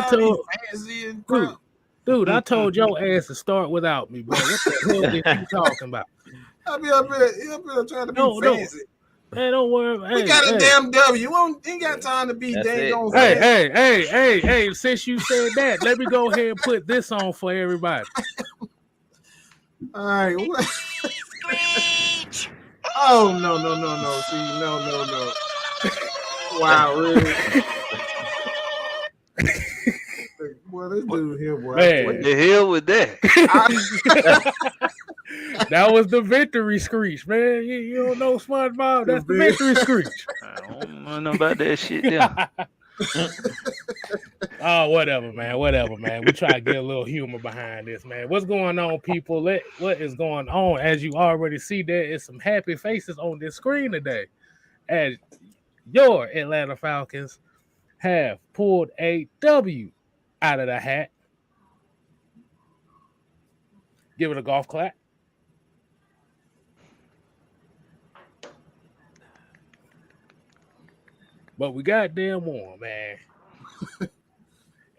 told fancy and crap. dude, I told your ass to start without me, bro. What the hell is you talking about? I be up here trying to be No, fancy. Hey, don't worry. We got a damn W. We ain't got time to be dang on fancy. Hey, since you said that, let me go ahead and put this on for everybody. All right. Oh, no. See, no. Wow, really? Boy, this dude here, boy. Man. What the hell was that? That was the victory screech, man. You don't know SpongeBob? That's the victory screech. I don't know about that shit there. Oh, whatever, man. We try to get a little humor behind this, man. What's going on, people? What is going on? As you already see, there is some happy faces on this screen today. As your Atlanta Falcons have pulled a W out of the hat. Give it a golf clap. But we goddamn won, man.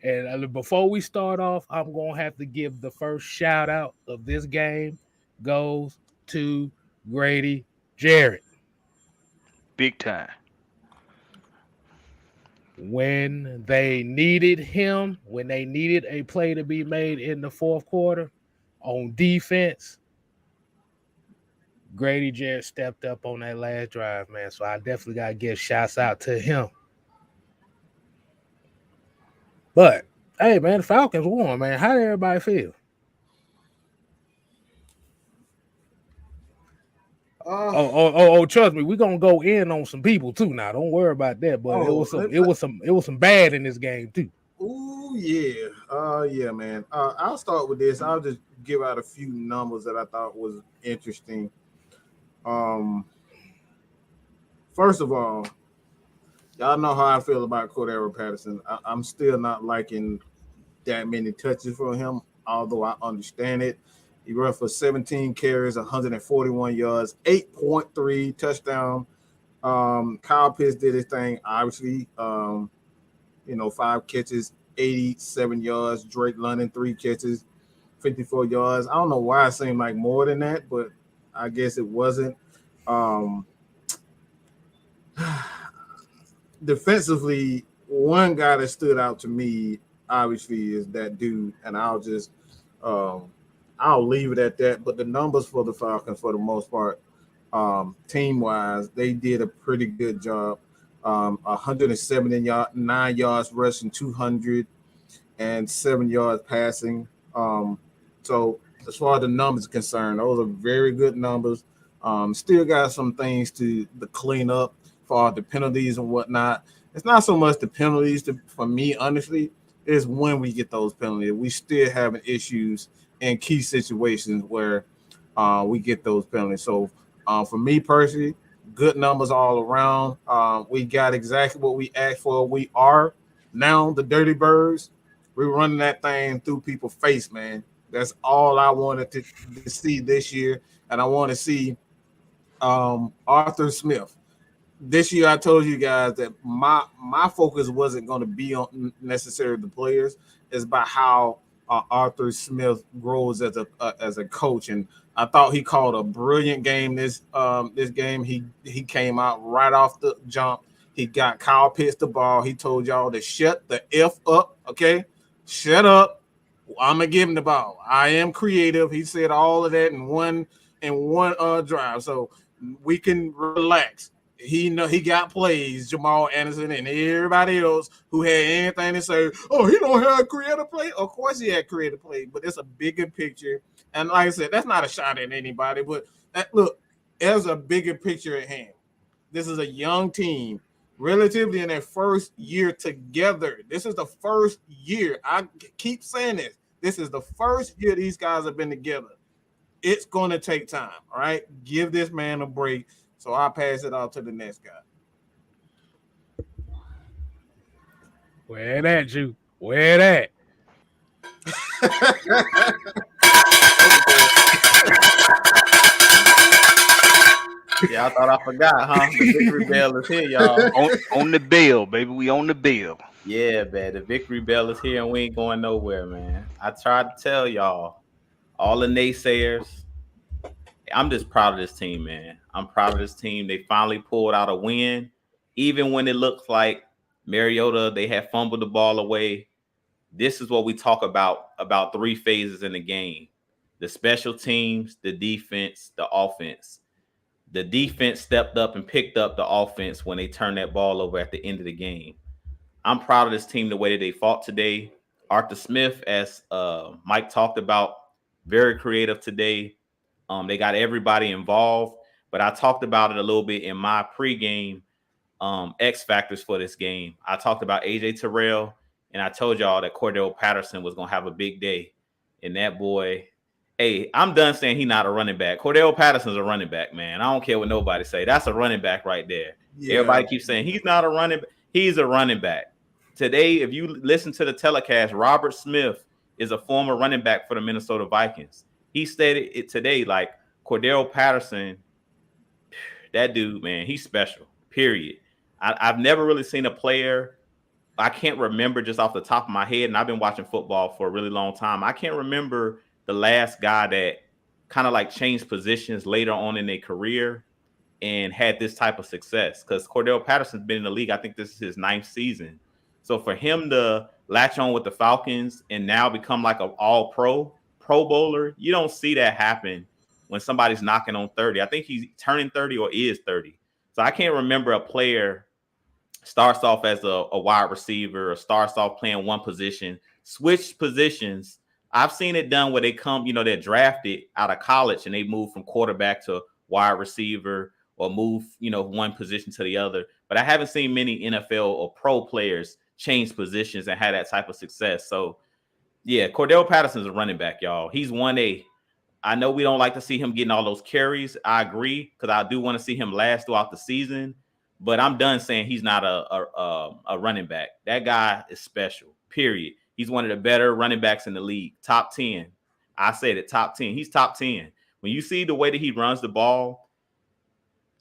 And before we start off, I'm going to have to give the first shout out of this game goes to Grady Jarrett. Big time. When they needed him, when they needed a play to be made in the fourth quarter on defense, Grady Jarrett stepped up on that last drive, man. So I definitely got to give shouts out to him. But, hey, man, the Falcons won, man. How did everybody feel? Trust me, we're gonna go in on some people too now. Don't worry about that. But it was some bad in this game too. Oh yeah. Yeah, man. I'll start with this. I'll just give out a few numbers that I thought was interesting. First of all, y'all know how I feel about Cordero Patterson. I'm still not liking that many touches from him, although I understand it. He ran for 17 carries, 141 yards, 8.3 touchdown. Kyle Pitts did his thing, obviously. 5 catches, 87 yards. Drake London, 3 catches, 54 yards. I don't know why it seemed like more than that, but I guess it wasn't. Defensively, one guy that stood out to me, obviously, is that dude, and I'll just I'll leave it at that. But the numbers for the Falcons, for the most part, team-wise, they did a pretty good job. 179 yards rushing, 207 yards passing. So as far as the numbers are concerned, those are very good numbers. Still got some things to clean up for the penalties and whatnot. It's not so much the penalties for me, honestly. It's when we get those penalties. We still having issues in key situations where we get those penalties. So for me personally, good numbers all around. We got exactly what we asked for. We are now the Dirty Birds. We're running that thing through people's face, man. That's all I wanted to see this year. And I want to see Arthur Smith. This year, I told you guys that my focus wasn't going to be on necessarily the players. It's about how Arthur Smith grows as a coach. And I thought he called a brilliant game this game. He came out right off the jump. He got Kyle Pitts the ball. He told y'all to shut the F up, okay? Shut up. I'm going to give him the ball. I am creative. He said all of that in one drive. So we can relax. He got plays, Jamal Anderson and everybody else who had anything to say, oh, he don't have creative play. Of course he had creative play, but it's a bigger picture. And like I said, that's not a shot at anybody, but look, there's a bigger picture at hand. This is a young team, relatively in their first year together. This is the first year. I keep saying this. This is the first year these guys have been together. It's going to take time, all right? Give this man a break. So I'll pass it on to the next guy. Where that, you? Where that? Yeah, I thought I forgot, huh? The victory bell is here, y'all. On the bell, baby. We on the bell. Yeah, man. The victory bell is here and we ain't going nowhere, man. I tried to tell y'all, all the naysayers, I'm just proud of this team, man. I'm proud of this team. They finally pulled out a win. Even when it looks like Mariota, they had fumbled the ball away. This is what we talk about three phases in the game: the special teams, the defense, the offense. The defense stepped up and picked up the offense when they turned that ball over at the end of the game. I'm proud of this team the way that they fought today. Arthur Smith, as Mike talked about, very creative today. They got everybody involved, but I talked about it a little bit in my pregame X factors for this game. I talked about AJ Terrell, and I told y'all that Cordell Patterson was gonna have a big day. And that boy, hey, I'm done saying he's not a running back. Cordell Patterson's a running back, man. I don't care what nobody say. That's a running back right there. Yeah. Everybody keeps saying he's not a running back. He's a running back. Today, if you listen to the telecast, Robert Smith is a former running back for the Minnesota Vikings. He stated it today, like Cordell Patterson, that dude, man, he's special, period. I've never really seen a player, I can't remember just off the top of my head, and I've been watching football for a really long time. I can't remember the last guy that kind of like changed positions later on in their career and had this type of success, because Cordell Patterson's been in the league. I think this is his 9th season. So for him to latch on with the Falcons and now become like an all-pro bowler, you don't see that happen when somebody's knocking on 30. I think he's turning 30 or is 30. So I can't remember a player starts off as a wide receiver or starts off playing one position, switch positions. I've seen it done where they come, they're drafted out of college and they move from quarterback to wide receiver or move, one position to the other. But I haven't seen many NFL or pro players change positions and have that type of success. So, yeah, Cordell Patterson's a running back, y'all. He's 1A. I know we don't like to see him getting all those carries. I agree, because I do want to see him last throughout the season. But I'm done saying he's not a running back. That guy is special, period. He's one of the better running backs in the league. Top 10. I said it, top 10. He's top 10. When you see the way that he runs the ball,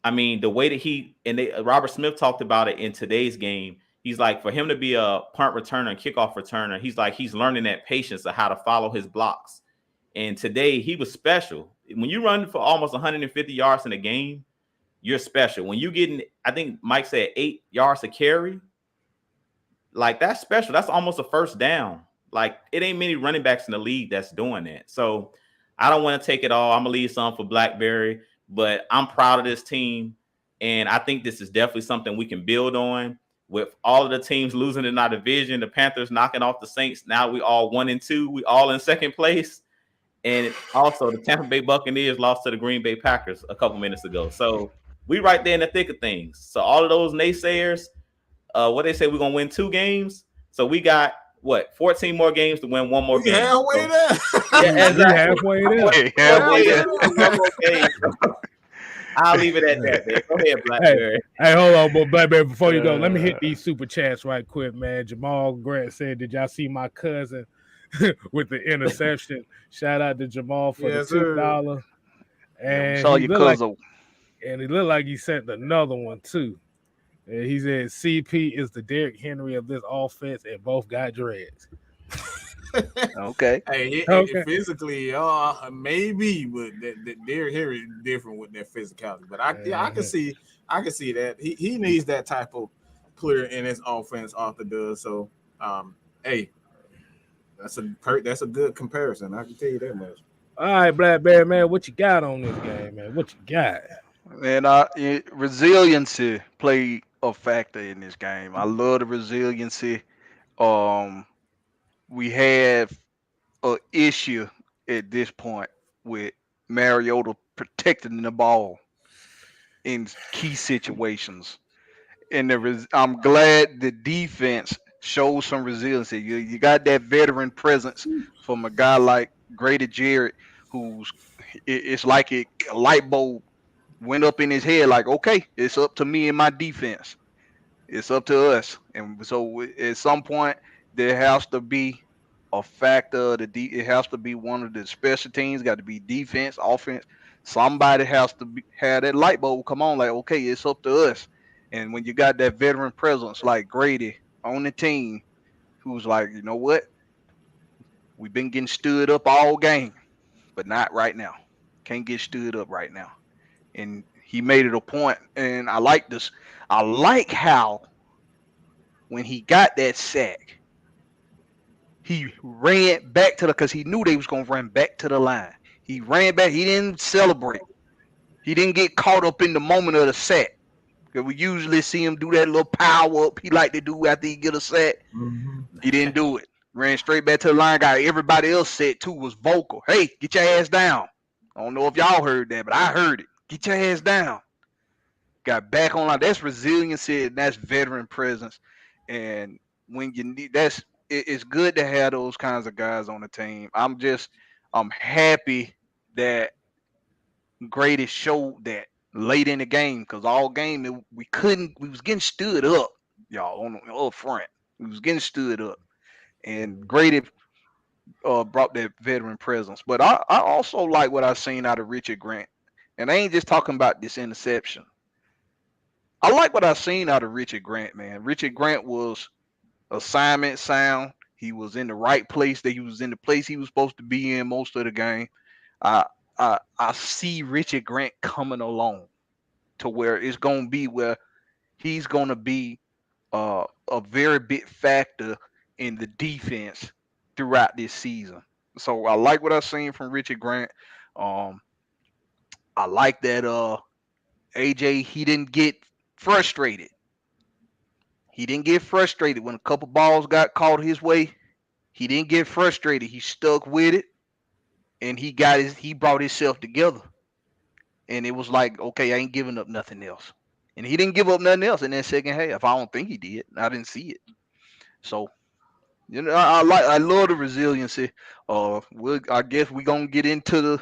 I mean, the way that Robert Smith talked about it in today's game. He's like, for him to be a punt returner and kickoff returner, he's learning that patience of how to follow his blocks. And today he was special. When you run for almost 150 yards in a game, you're special. When you getting, I think Mike said 8 yards a carry, like that's special. That's almost a first down. Like it ain't many running backs in the league that's doing that. So I don't want to take it all. I'm gonna leave some for Blackberry, but I'm proud of this team. And I think this is definitely something we can build on. With all of the teams losing in our division, the Panthers knocking off the Saints. Now we all 1-2. We all in second place. And also the Tampa Bay Buccaneers lost to the Green Bay Packers a couple minutes ago. So we right there in the thick of things. So all of those naysayers, what they say, we're going to win 2 games. So we got, 14 more games to win 1 more game. Halfway there. Yeah, halfway there. Halfway there. I'll leave it at that, man. Go ahead, Blackberry. Hey, hold on, but Blackberry, before you go, let me hit these super chats right quick, man. Jamal Grant said, did y'all see my cousin with the interception? Shout out to Jamal for the $2. And saw your cousin. And it looked like he sent another one, too. And he said, CP is the Derrick Henry of this offense, and both got dreads. Okay. Hey, physically, maybe, but that Derrick Henry is different with that physicality. But I can see that he needs that type of player in his offense. Arthur does. So, hey, that's a good comparison. I can tell you that much. All right, Blackberry, man, what you got on this game, man? What you got? Man, resiliency played a factor in this game. I love the resiliency. We have an issue at this point with Mariota protecting the ball in key situations. And I'm glad the defense shows some resiliency. You got that veteran presence from a guy like Grady Jarrett, it's like a light bulb went up in his head, like, okay, it's up to me and my defense. It's up to us. And so at some point, there has to be a factor. It has to be one of the special teams. Got to be defense, offense. Somebody has to have that light bulb come on. Like, okay, it's up to us. And when you got that veteran presence like Grady, on the team who was like, you know what? We've been getting stood up all game, but not right now. Can't get stood up right now. And he made it a point, and I like this. I like how when he got that sack, he ran back to because he knew they was gonna run back to the line. He ran back. He didn't celebrate. He didn't get caught up in the moment of the sack. Because we usually see him do that little power up he like to do after he get a sack. Mm-hmm. He didn't do it. Ran straight back to the line. Got everybody else said too was vocal. Hey, get your ass down. I don't know if y'all heard that, but I heard it. Get your ass down. Got back on line. That's resiliency and that's veteran presence. And when you need it's good to have those kinds of guys on the team. I'm happy that Grady showed that late in the game because all game we was getting stood up, y'all, on the up front. We was getting stood up. And Grady brought that veteran presence. But I also like what I've seen out of Richard Grant. And I ain't just talking about this interception. I like what I've seen out of Richard Grant, man. Richard Grant was assignment sound. He was in the right place. That he was in the place he was supposed to be in most of the game. I see Richard Grant coming along to where it's going to be where he's going to be a very big factor in the defense throughout this season. So I like what I've seen from Richard Grant. I like that AJ, he didn't get frustrated. He didn't get frustrated when a couple balls got caught his way. He didn't get frustrated. He stuck with it, and he brought himself together. And it was like, okay, I ain't giving up nothing else. And he didn't give up nothing else in that second half. I don't think he did. I didn't see it. So, you know, I love the resiliency. I guess we're gonna get into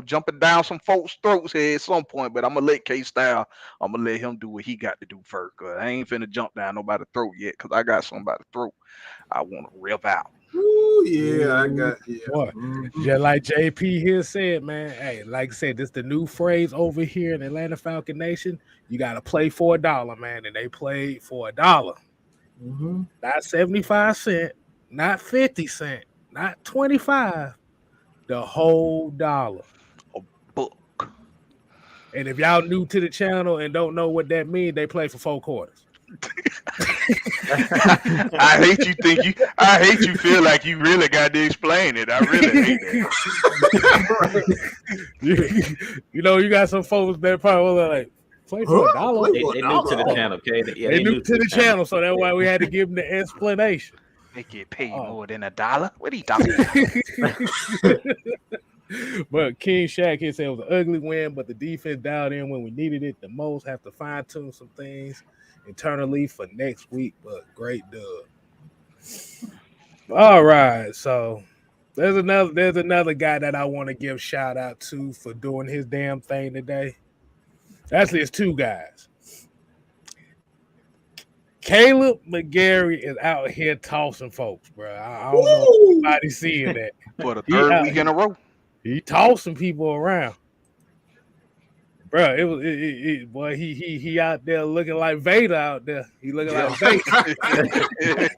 jumping down some folks' throats here at some point, but I'm gonna let K-Style, I'm gonna let him do what he got to do first. Cause I ain't finna jump down nobody's throat yet, cause I got somebody's throat I want to rip out. Ooh, yeah, I got Boy, just like JP here said, man. Hey, like I said, this the new phrase over here in Atlanta Falcon Nation. You gotta play for $1, man, and they played for $1. Mm-hmm. Not 75 cents, not 50 cents, not 25. The whole $1. A book. And if y'all new to the channel and don't know what that means, they play for 4 quarters. I hate you feel like you really got to explain it. I really hate that. You got some folks that probably like play for $1. They new to the channel, okay? They new to the channel, so that's why we had to give them the explanation. They get paid more than $1. What are you talking about? But King Shaq here said it was an ugly win, but the defense dialed in when we needed it the most. Have to fine tune some things internally for next week, but great dub. All right, so there's another guy that I want to give shout out to for doing his damn thing today. Actually, it's 2 guys. Caleb McGarry is out here tossing folks, bro. I don't know if anybody's seeing that. For the third week in a row. He tossing people around. Bro, boy, he out there looking like Vader out there. He looking like Vader.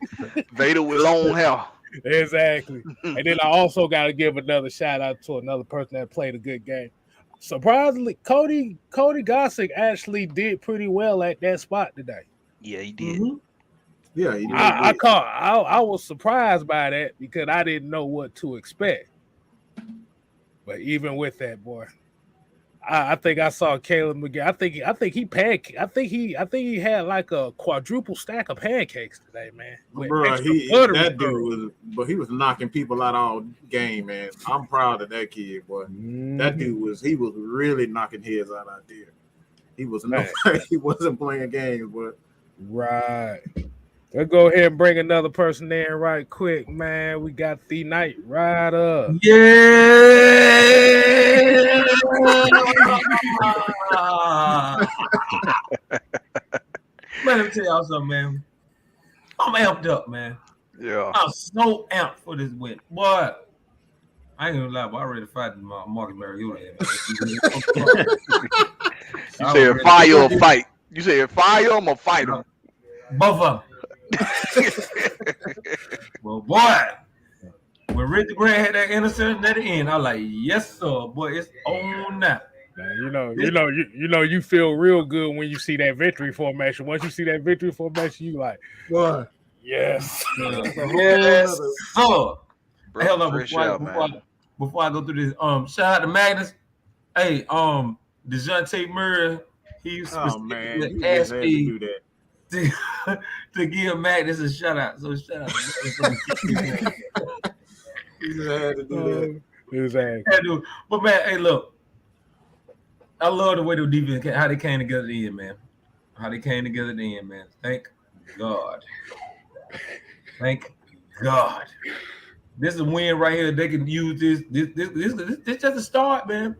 Vader with long hair. Exactly. And then I also got to give another shout out to another person that played a good game. Surprisingly, Cody Gossick actually did pretty well at that spot today. Yeah, he did. Mm-hmm. Yeah, he did. I was surprised by that because I didn't know what to expect. But even with that, boy, I think I saw Caleb McGarry. I think he had like a quadruple stack of pancakes today, man. Bro, he was knocking people out all game, man. I'm proud of that kid, boy. Mm-hmm. That dude was really knocking heads out there. He wasn't playing games, but right. Let's go ahead and bring another person in right quick, man. We got the Night Rider. Yeah. Man, let me tell y'all something, man. I'm amped up, man. Yeah. I'm so amped for this win. Boy, I ain't gonna lie, but I already fighting Marcus Mariota. You said fire or fight? You said fire, I'm gonna fight him. Both of them. Well, boy, when Reggie Grant had that interception at the end, I was like, yes, sir, boy, it's on now. Man, you feel real good when you see that victory formation. Once you see that victory formation, you like, What? yes. Yes, sir. Hell no, Man. before I go through this, shout out to Magnus. Hey, DeJounte Murray, he specifically asked me to give Magnus a shout out. So shout out to Magnus. He just had to do that. Exactly. But man, hey, look, I love the way the defense, how they came together at the end, man. Thank God. Thank God. This is a win right here. They can use this. This just a start, man.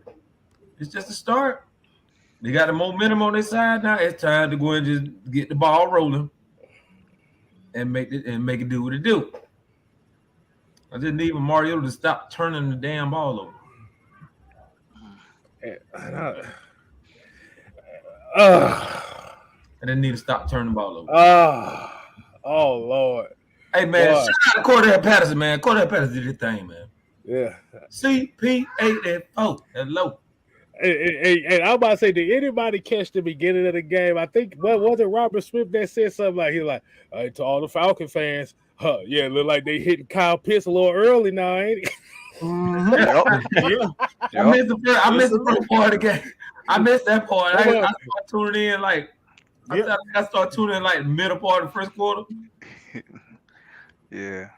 It's just a start. They got the momentum on their side now. It's time to go and just get the ball rolling and make it do what it do. I just need Mario to stop turning the damn ball over. I didn't need to stop turning the ball over. Oh Lord. Hey man, shout out to Cordell Patterson, man. Cordell Patterson did his thing, man. Yeah. CP8 hello. Hey, I'm about to say, did anybody catch the beginning of the game? I think what was it Robert Smith that said something like he like, hey, to all the Falcon fans, yeah, it look like they hitting Kyle Pitts a little early now, ain't it? Mm-hmm. Yeah. I missed the first part of the game. I missed that part. I started tuning in like I started tuning in like the middle part of the first quarter. Yeah.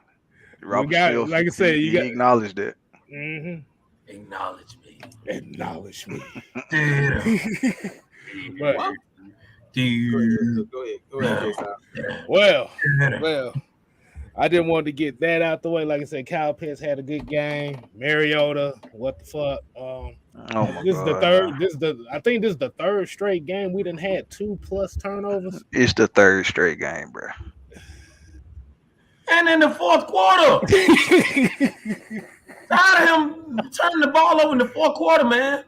Robert Smith, like I said, you got acknowledged it. Mm-hmm. Acknowledge me. Damn. But, Go ahead, Well, I didn't want to get that out the way. Like I said, Kyle Pitts had a good game. Mariota, what the fuck? I think this is the third straight game we done had 2+ turnovers. It's the third straight game, bro. And in the fourth quarter. Tired of him turning the ball over in the fourth quarter, man.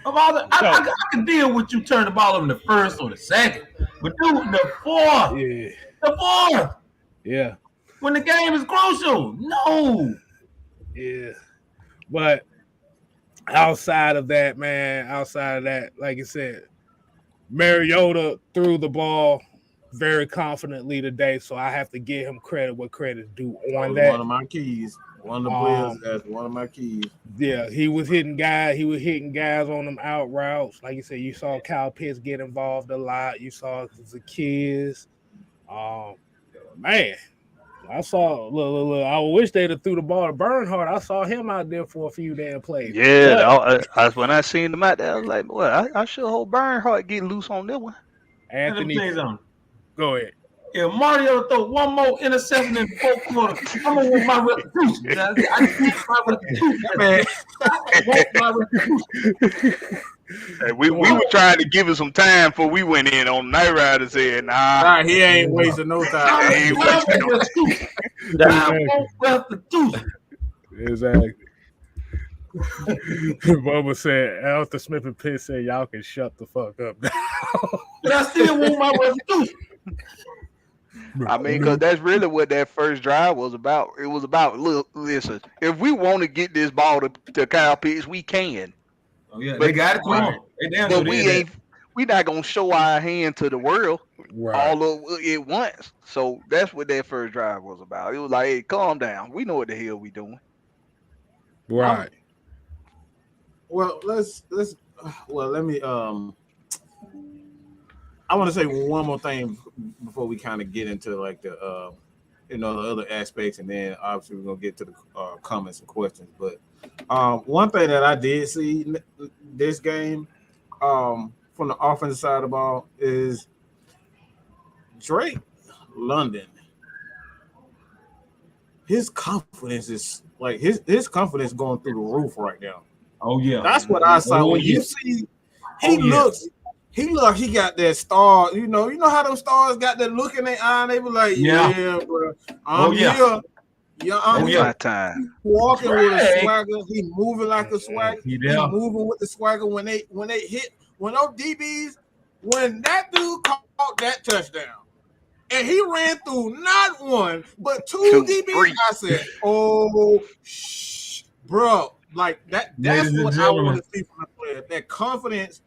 I can deal with you turning the ball over in the first or the second, but dude, the fourth. Yeah. The fourth. Yeah. When the game is crucial. No. Yeah. But outside of that, like I said, Mariota threw the ball very confidently today, so I have to give him credit where credit's due on that. One of my keys. One of the players that's one of my keys. Yeah, he was hitting guys. He was hitting guys on them out routes. Like you said, you saw Kyle Pitts get involved a lot. You saw the kids. Man, I saw. Look. I wish they'd have threw the ball to Bernhardt. I saw him out there for a few damn plays. Yeah, when I seen him out there, I was like, "Well, I sure hope Bernhardt get loose on this one." Anthony, go ahead. If Mario throw one more interception in the fourth quarter, I'm gonna want my restitution. Hey, we were trying to give him some time before we went in on Night Rider. Said, "Nah, he ain't wasting no time." He ain't wasting no time. Exactly. Bubba said, Arthur Smith and Pitts said, y'all can shut the fuck up now. But I still want my restitution. I mean, because that's really what that first drive was about. It was about, look, listen, if we want to get this ball to Kyle Pitts, we can. Oh yeah, they got it to him. But we not gonna show our hand to the world all of it once. So that's what that first drive was about. It was like, hey, calm down. We know what the hell we doing. Right. Well, let me I want to say one more thing before we kind of get into like the the other aspects, and then obviously we're gonna get to the comments and questions. But one thing that I did see this game from the offensive side of the ball is Drake London. His confidence is like his confidence going through the roof right now. Oh yeah, that's what I saw. When you see, he looks like he got that star. You know how those stars got that look in their eye, and they be like, yeah bro, I'm here. Yeah, I'm here. Time. He walking with a swagger. He moving like a swagger. He moving with the swagger when those DBs, when that dude caught that touchdown, and he ran through not one but two DBs. I said, "Oh, bro, like that. That's Ladies and what I want gentlemen. to see from the player. That confidence.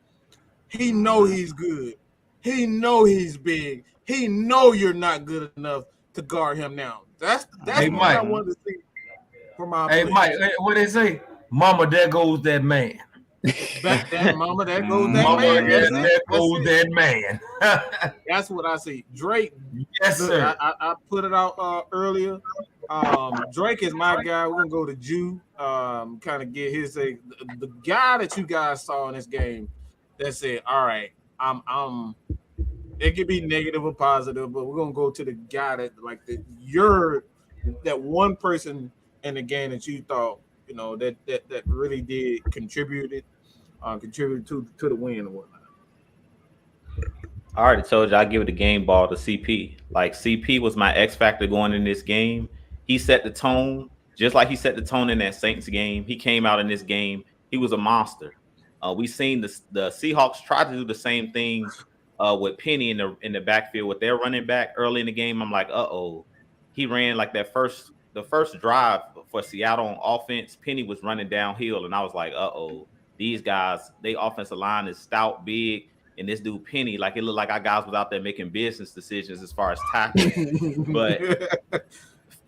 He know he's good. He know he's big. He know you're not good enough to guard him now. That's Hey, what I Mike. want to see from our Hey, players. Mike, what they say? Mama, there goes that man. That mama, there goes that Mama, man. yeah, That's there it. goes that man. That's what I see. Drake. Yes, Look, sir. I put it out earlier. Drake is my guy. We're gonna go to Jew. Kind of get his the guy that you guys saw in this game that said, "All right, I'm." It could be negative or positive, but we're gonna go to the guy that that one person in the game that you thought that really did contribute to the win and whatnot. I already told you I give it the game ball to CP. Like CP was my X factor going in this game. He set the tone, just like he set the tone in that Saints game. He came out in this game. He was a monster. We seen the Seahawks try to do the same thing with Penny in the backfield with their running back early in the game. I'm like, he ran like the first drive for Seattle on offense. Penny was running downhill, and I was like, these guys, they offensive line is stout, big. And this dude Penny, like it looked like our guys was out there making business decisions as far as tackling. But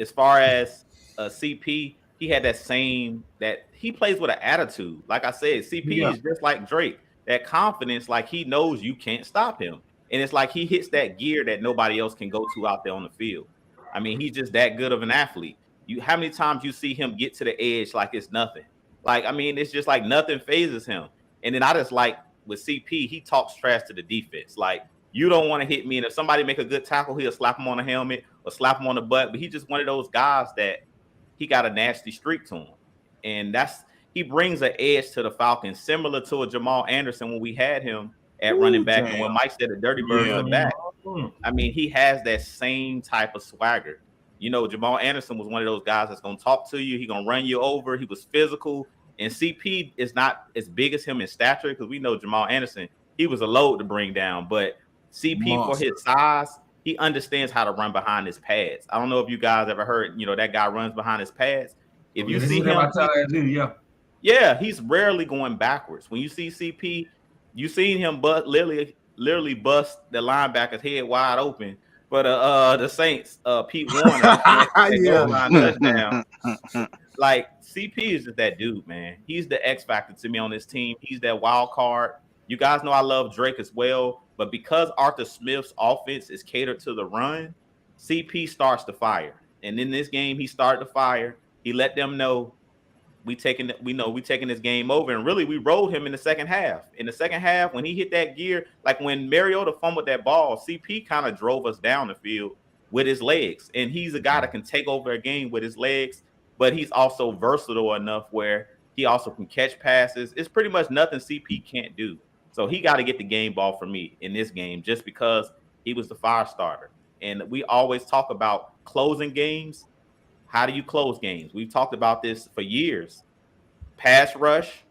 as far as CP, he had that he plays with an attitude. Like I said, CP is just like Drake. That confidence, like he knows you can't stop him. And it's like he hits that gear that nobody else can go to out there on the field. I mean, he's just that good of an athlete. How many times you see him get to the edge like it's nothing? Like, I mean, it's just like nothing phases him. And then I just like, with CP, he talks trash to the defense. Like, you don't want to hit me. And if somebody make a good tackle, he'll slap him on the helmet or slap him on the butt. But he's just one of those guys that he got a nasty streak to him. And he brings an edge to the Falcons, similar to a Jamal Anderson when we had him at running back. And when Mike said the dirty birds are back, I mean, he has that same type of swagger. You know, Jamal Anderson was one of those guys that's going to talk to you. He's going to run you over. He was physical. And CP is not as big as him in stature because we know Jamal Anderson, he was a load to bring down. But CP, for his size, he understands how to run behind his pads. I don't know if you guys ever heard, that guy runs behind his pads. If you see him, he's rarely going backwards. When you see CP, you seen him literally bust the linebacker's head wide open. But the Saints, Pete Warner, touchdown. Like, CP is just that dude, man. He's the X factor to me on this team. He's that wild card. You guys know I love Drake as well, but because Arthur Smith's offense is catered to the run, CP starts to fire. And in this game, he started to fire. He let them know we taking this game over. And really, we rolled him in the second half. In the second half, when he hit that gear, like when Mariota fumbled that ball, CP kind of drove us down the field with his legs. And he's a guy that can take over a game with his legs. But he's also versatile enough where he also can catch passes. It's pretty much nothing CP can't do. So he got to get the game ball for me in this game just because he was the fire starter. And we always talk about closing games. How do you close games? We've talked about this for years. Pass rush,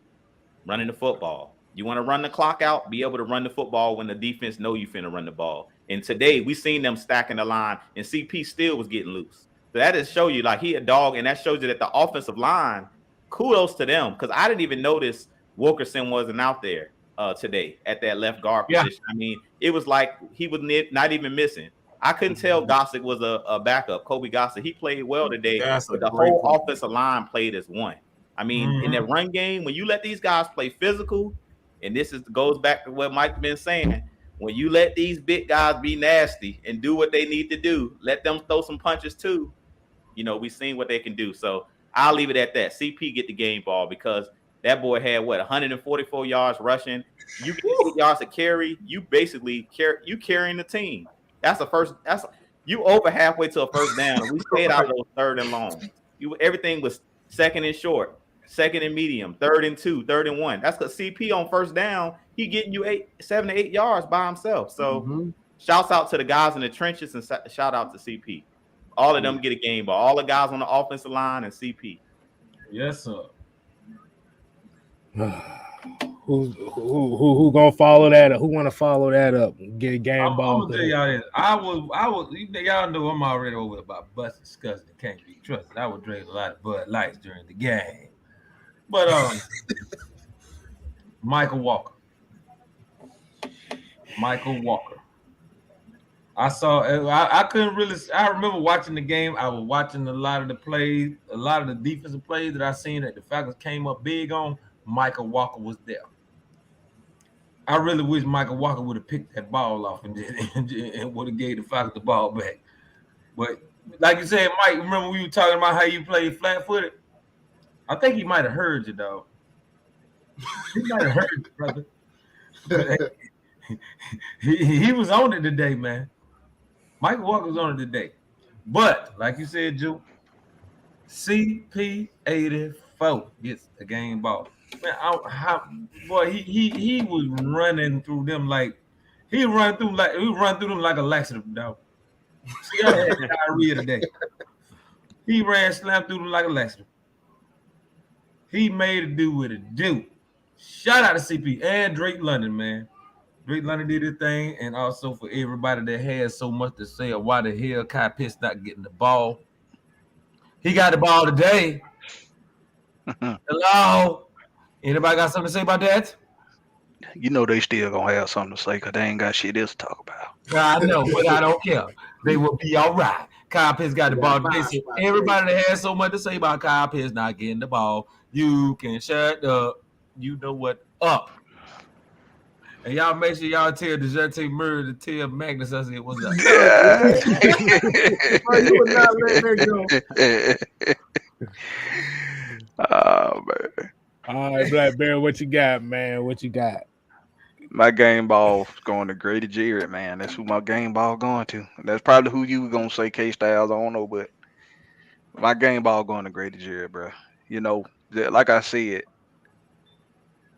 running the football. You want to run the clock out, be able to run the football when the defense know you finna run the ball. And today we seen them stacking the line, and CP still was getting loose. So that is show you like he a dog, and that shows you that the offensive line, kudos to them, because I didn't even notice Wilkerson wasn't out there today at that left guard position. I mean, it was like he was not even missing. I couldn't tell Gossett was a backup. Kobe Gossett, he played well today, but the whole offensive line played as one. I mean, in that run game, when you let these guys play physical, and goes back to what Mike's been saying, when you let these big guys be nasty and do what they need to do, let them throw some punches too. We've seen what they can do. So I'll leave it at that. CP get the game ball because that boy had 144 yards rushing. You get 8 yards to carry. You basically carrying the team. You over halfway to a first down. We stayed out of those third and long. Everything was second and short, second and medium, third and 2, third and 1. That's because CP on first down, he getting you 7 to 8 yards by himself. So shouts out to the guys in the trenches and shout out to CP. All of them get a game ball. All the guys on the offensive line and CP. Yes, sir. Who gonna follow that up? Who want to follow that up? Get a game ball. I'm gonna tell y'all this. I was. Y'all know I'm already over about busting, disgusting, can't be trusted. I would drink a lot of Bud Lights during the game, but Michael Walker. I couldn't really. I remember watching the game. I was watching a lot of the plays, a lot of the defensive plays that I seen that the Falcons came up big on. Michael Walker was there. I really wish Michael Walker would have picked that ball off and would have gave the Falcons the ball back. But like you said, Mike, remember we were talking about how you played flat-footed? I think he might have heard you, dog. He might have heard you, brother. he was on it today, man. Michael Walker was on it today. But like you said, Joe, CP84 gets the game ball. Man, he was running through them like he run through them like a laxative, dog. See, I had diarrhea today. He slammed through them like a laxative. He made it do what it do. Shout out to CP and Drake London, man. Drake London did his thing, and also for everybody that has so much to say of why the hell Kyle Pitts not getting the ball. He got the ball today. Hello. Anybody got something to say about that? You know they still gonna have something to say because they ain't got shit else to talk about. I know, but I don't care. They will be all right. Kyle Pitts got the ball today. So everybody that has so much to say about Kyle Pitts not getting the ball, you can shut up. You know what up. And y'all make sure y'all tell DeJounte Murray to tell Magnus I said what's up. You would not let that go. Oh man. All right, Blackberry, what you got, man? What you got? My game ball going to Grady Jarrett, man. That's who my game ball going to. That's probably who you were gonna say K-Styles. I don't know, but my game ball going to Grady Jarrett, bro. You know, like I said,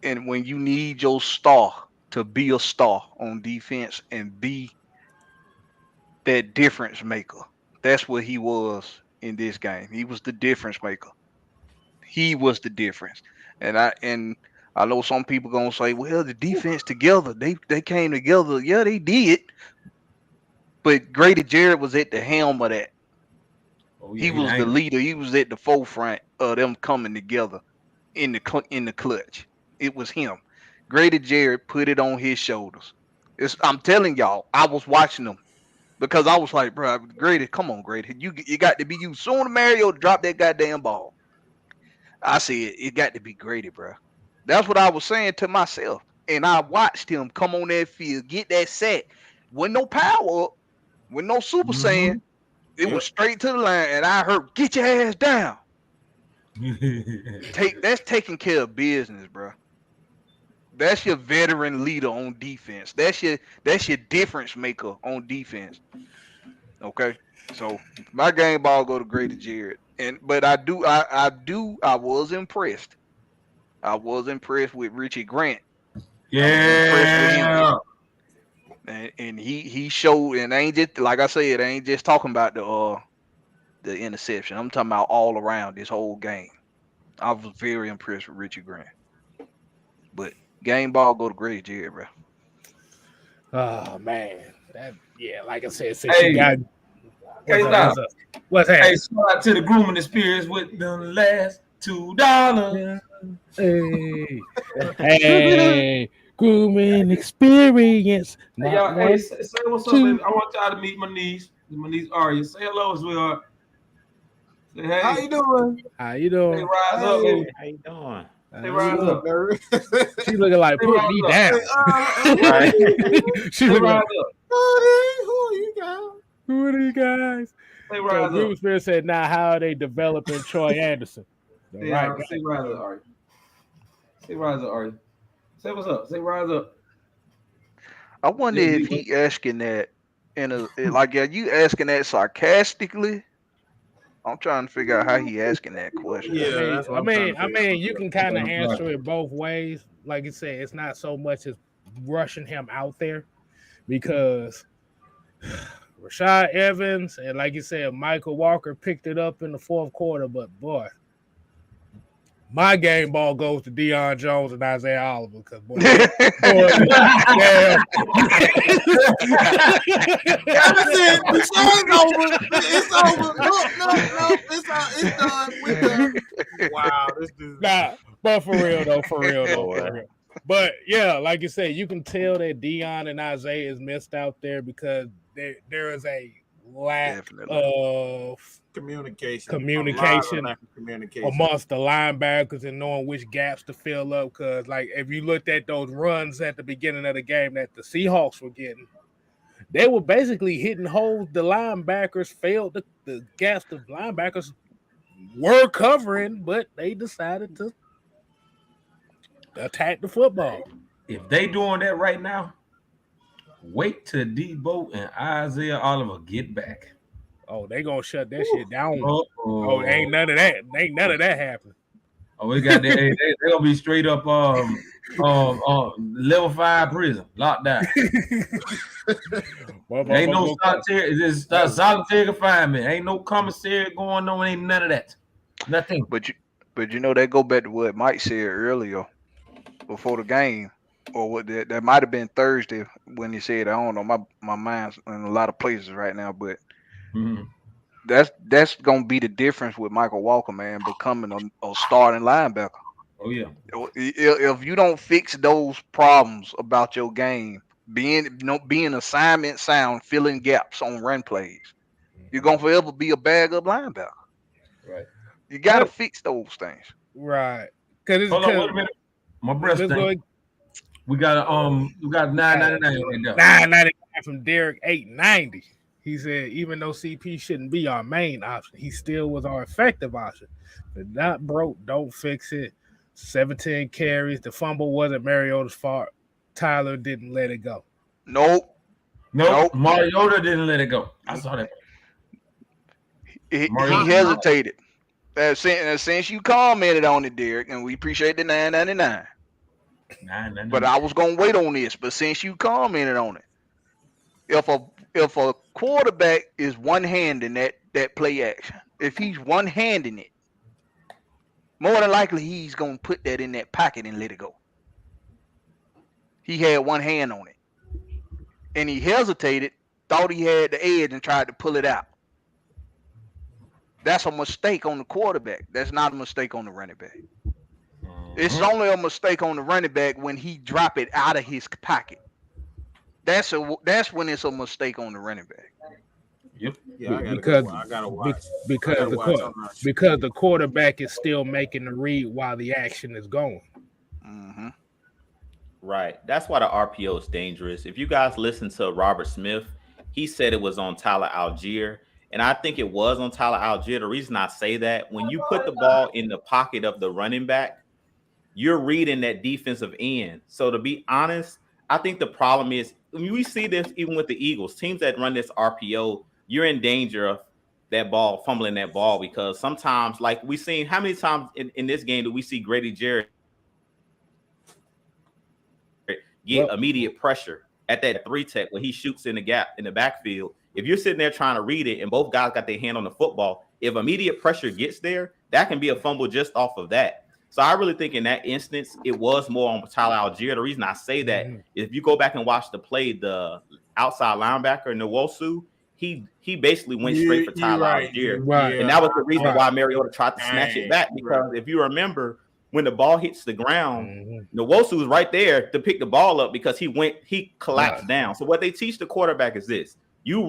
and when you need your star to be a star on defense and be that difference maker, that's what he was in this game. He was the difference maker. He was the difference. And I know some people gonna say, well, the defense together, they came together. Yeah, they did. But Grady Jarrett was at the helm of that. Oh, yeah, he was the leader. He was at the forefront of them coming together in the clutch. It was him. Grady Jarrett put it on his shoulders. I'm telling y'all, I was watching them because I was like, bro, Grady, come on, Grady. You got to be you. Soon as Mario dropped that goddamn ball, I said, it got to be Grady, bro. That's what I was saying to myself. And I watched him come on that field, get that sack. With no power up, with no super saiyan. It was straight to the line. And I heard, get your ass down. That's taking care of business, bro. That's your veteran leader on defense. That's your difference maker on defense. Okay. So my game ball go to Grady Jarrett. But I was impressed. I was impressed with Richie Grant. Yeah. And he showed, and ain't just like I said, I ain't just talking about the interception. I'm talking about all around this whole game. I was very impressed with Richie Grant. But game ball go to Grady Jarrett, bro. Oh man. Like I said, since you got what's happening? Hey, shout out to the grooming experience with the last $2. Hey, grooming experience. Hey, y'all, say what's up, baby. I want y'all to meet my niece. My niece Aria. Say hello, sweetheart. Say hey. How you doing? How you doing? Hey, rise up, baby. How you doing? Hey, rise up. She looking like put me down. Right. She looking like, who are you guys? who are you guys? Say rise up. Groom Spirit said, now how are they developing Troy Anderson? Say rise up, Ari. Say rise up, Ari. Say what's up. Say rise up. I wonder if he asking that are you asking that sarcastically? I'm trying to figure out how he asking that question. Yeah, I mean, you can kind of answer it both ways. Like you said, it's not so much as rushing him out there because Rashad Evans and, like you said, Michael Walker picked it up in the fourth quarter. But boy, My game ball goes to Deion Jones and Isaiah Oliver because boy, That's it. The show's over. It's over. No. It's done. We're done. Wow, this dude. nah, but for real though. But yeah, like you said, you can tell that Deion and Isaiah is missed out there because there is a lack of communication amongst the linebackers and knowing which gaps to fill up. Because like if you looked at those runs at the beginning of the game that the Seahawks were getting, they were basically hitting holes. The linebackers failed the gaps the linebackers were covering, but they decided to attack the football. If they doing that right now, wait till Debo and Isaiah Oliver get back. Oh, they gonna shut that shit down. Oh, ain't none of that. Ain't none of that happening. Oh, we got that. they gonna be straight up level 5 prison, locked down. Ain't no solitary. It's just solitary confinement. Ain't no commissary going on. Ain't none of that. Nothing. But you know, they go back to what Mike said earlier before the game, or what that might have been Thursday when he said, I don't know, my mind's in a lot of places right now, but that's gonna be the difference with Michael Walker, man, becoming a starting linebacker. Oh yeah. If you don't fix those problems about your game, being assignment sound, filling gaps on run plays, you're gonna forever be a bag up linebacker. Right. You gotta fix those things. Right. Hold on, wait a minute. My breast thing. We got $9.99 right now. $9.99 from Derek, $8.90. He said even though CP shouldn't be our main option, he still was our effective option. If not broke, don't fix it. 17 carries. The fumble wasn't Mariota's fault. Tyler didn't let it go. Nope. Mariota didn't let it go. I saw that. He hesitated. Since you commented on it, Derek, and we appreciate the $9.99. But I was gonna wait on this. But since you commented on it, if a quarterback is one-handing that play action, if he's one-handing it, more than likely he's gonna put that in that pocket and let it go. He had one hand on it, and he hesitated, thought he had the edge, and tried to pull it out. That's a mistake on the quarterback. That's not a mistake on the running back. It's only a mistake on the running back when he drop it out of his pocket. That's when it's a mistake on the running back. Yep. Yeah, because the quarterback is still making the read while the action is going. Mm-hmm. Right. That's why the RPO is dangerous. If you guys listen to Robert Smith, he said it was on Tyler Algier. And I think it was on Tyler Algier. The reason I say that, when you put the ball in the pocket of the running back, you're reading that defensive end. So to be honest, I think the problem is, we see this even with the Eagles, teams that run this RPO, you're in danger of that ball, fumbling that ball, because sometimes, like we've seen, how many times in this game do we see Grady Jarrett get immediate pressure at that 3-tech when he shoots in the gap in the backfield? If you're sitting there trying to read it and both guys got their hand on the football, if immediate pressure gets there, that can be a fumble just off of that. So I really think in that instance, it was more on Tyler Algier. The reason I say that, if you go back and watch the play, the outside linebacker, Nwosu, he basically went straight for Tyler Algier. Right. And that was the reason why Mariota tried to snatch it back, because if you remember, when the ball hits the ground, Nwosu was right there to pick the ball up because he collapsed down. So what they teach the quarterback is this: you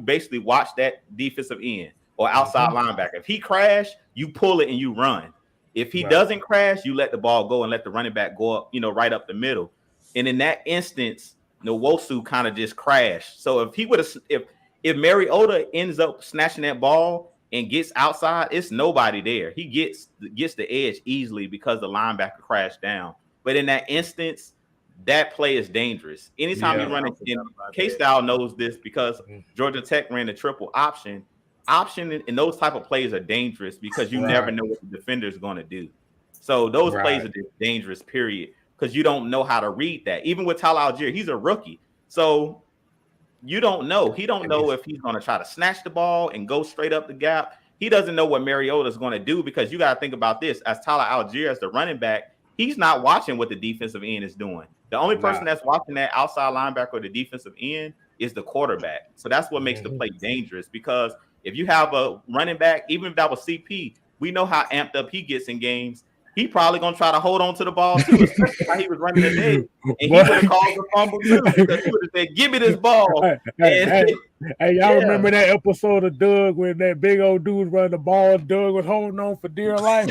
basically watch that defensive end or outside linebacker. If he crashed, you pull it and you run. If he doesn't crash, you let the ball go and let the running back go up, right up the middle. And in that instance, Nwosu kind of just crashed. So if he would have, if Mariota ends up snatching that ball and gets outside, it's nobody there. He gets the edge easily because the linebacker crashed down. But in that instance, that play is dangerous. Anytime you run it, and K-Style knows this because Georgia Tech ran the triple option. And those type of plays are dangerous because you never know what the defender is going to do. So those plays are just dangerous, period, because you don't know how to read that. Even with Tyler Algier, he's a rookie. So you don't know. He don't know if he's going to try to snatch the ball and go straight up the gap. he doesn't know what Mariota is going to do, because you got to think about this. As Tyler Algier, as the running back, he's not watching what the defensive end is doing. The only person that's watching that outside linebacker or the defensive end is the quarterback. So that's what makes the play dangerous, because if you have a running back, even if that was CP, we know how amped up he gets in games. He probably gonna try to hold on to the ball too, especially how he was running today. And he would have caused a fumble too, because he would have said, "Give me this ball." Hey, y'all remember that episode of Doug when that big old dude running the ball? Doug was holding on for dear life.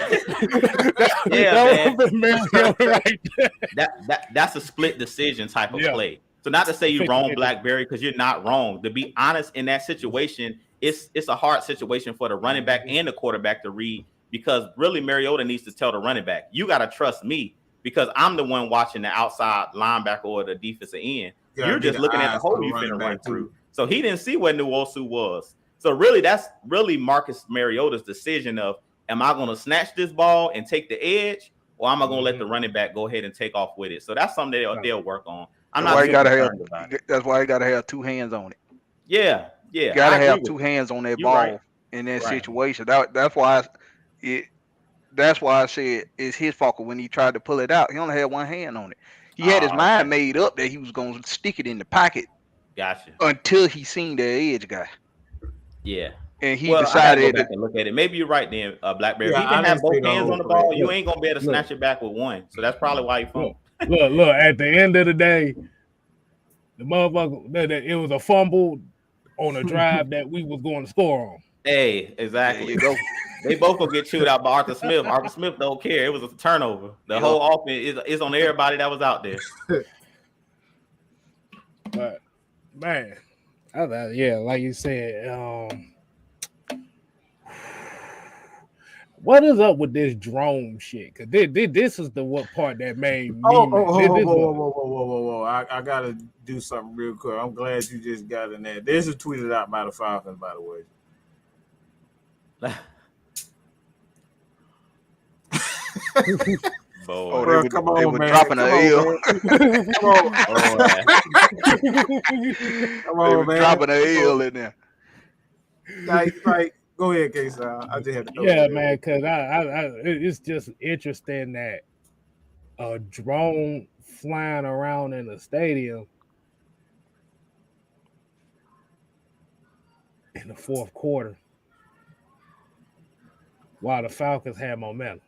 That's a split decision type of play. So not to say you're wrong, Blackberry, because you're not wrong. To be honest, in that situation, it's a hard situation for the running back and the quarterback to read. Because really, Mariota needs to tell the running back, you got to trust me, because I'm the one watching the outside linebacker or the defensive end. You're just looking at the hole you're finna run through. So he didn't see where Nwosu was. So really, that's really Marcus Mariota's decision of, am I going to snatch this ball and take the edge, or am I going to let the running back go ahead and take off with it? So that's something they'll work on. That's why you got to have two hands on it. Yeah. You got to have two hands on that ball in that situation. That's why I said it's his fault when he tried to pull it out. He only had one hand on it. He had his mind made up that he was going to stick it in the pocket. Gotcha. Until he seen the edge guy. Yeah. And he decided to look at it. Maybe you're right then, Blackberry. If he didn't have both hands on the ball, you ain't going to be able to snatch it back with one. So that's probably why he fumbled. Look, at the end of the day, the motherfucker, it was a fumble on a drive that we was going to score on. Hey, exactly. There you go. They both gonna get chewed out by Arthur Smith. Arthur Smith don't care. It was a turnover. The whole offense is on everybody that was out there. But man, like you said, what is up with this drone shit? Cause this is the what part that made me. Whoa! I gotta do something real quick. I'm glad you just got in there. This is tweeted out by the Falcons, by the way. Bro, they were dropping an L. Come on, man. Dropping an L in there. Like, go ahead, K-Side. I just had to. Man, because it's just interesting that a drone flying around in the stadium in the fourth quarter while the Falcons had momentum.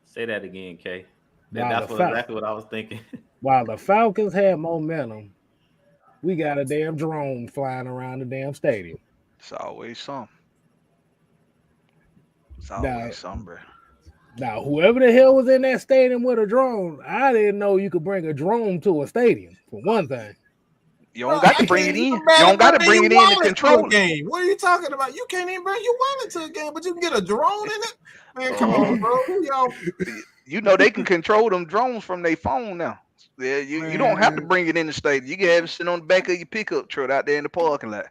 Say that again, Kay. That's exactly what I was thinking. While the Falcons had momentum, we got a damn drone flying around the damn stadium. It's always some. Bro. Now, whoever the hell was in that stadium with a drone, I didn't know you could bring a drone to a stadium, for one thing. You don't got to bring it in. You don't got to bring it in to control the game. What are you talking about? You can't even bring your wallet to a game, but you can get a drone in it? Man, come on, bro. You know they can control them drones from their phone now. Yeah, you don't have to bring it in the stadium. You can have it sit on the back of your pickup truck out there in the parking lot.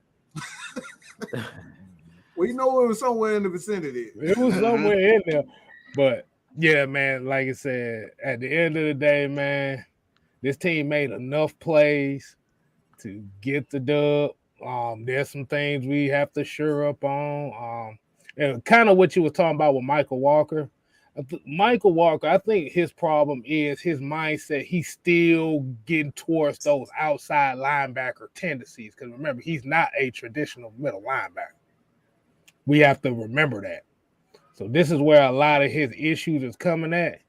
Well, you know it was somewhere in the vicinity. It was somewhere in there. But, yeah, man, like I said, at the end of the day, man, this team made enough plays to get the dub. There's some things we have to shore up on. And kind of what you were talking about with Michael Walker. Michael Walker, I think his problem is his mindset. He's still getting towards those outside linebacker tendencies. Because remember, he's not a traditional middle linebacker. We have to remember that. So this is where a lot of his issues is coming at.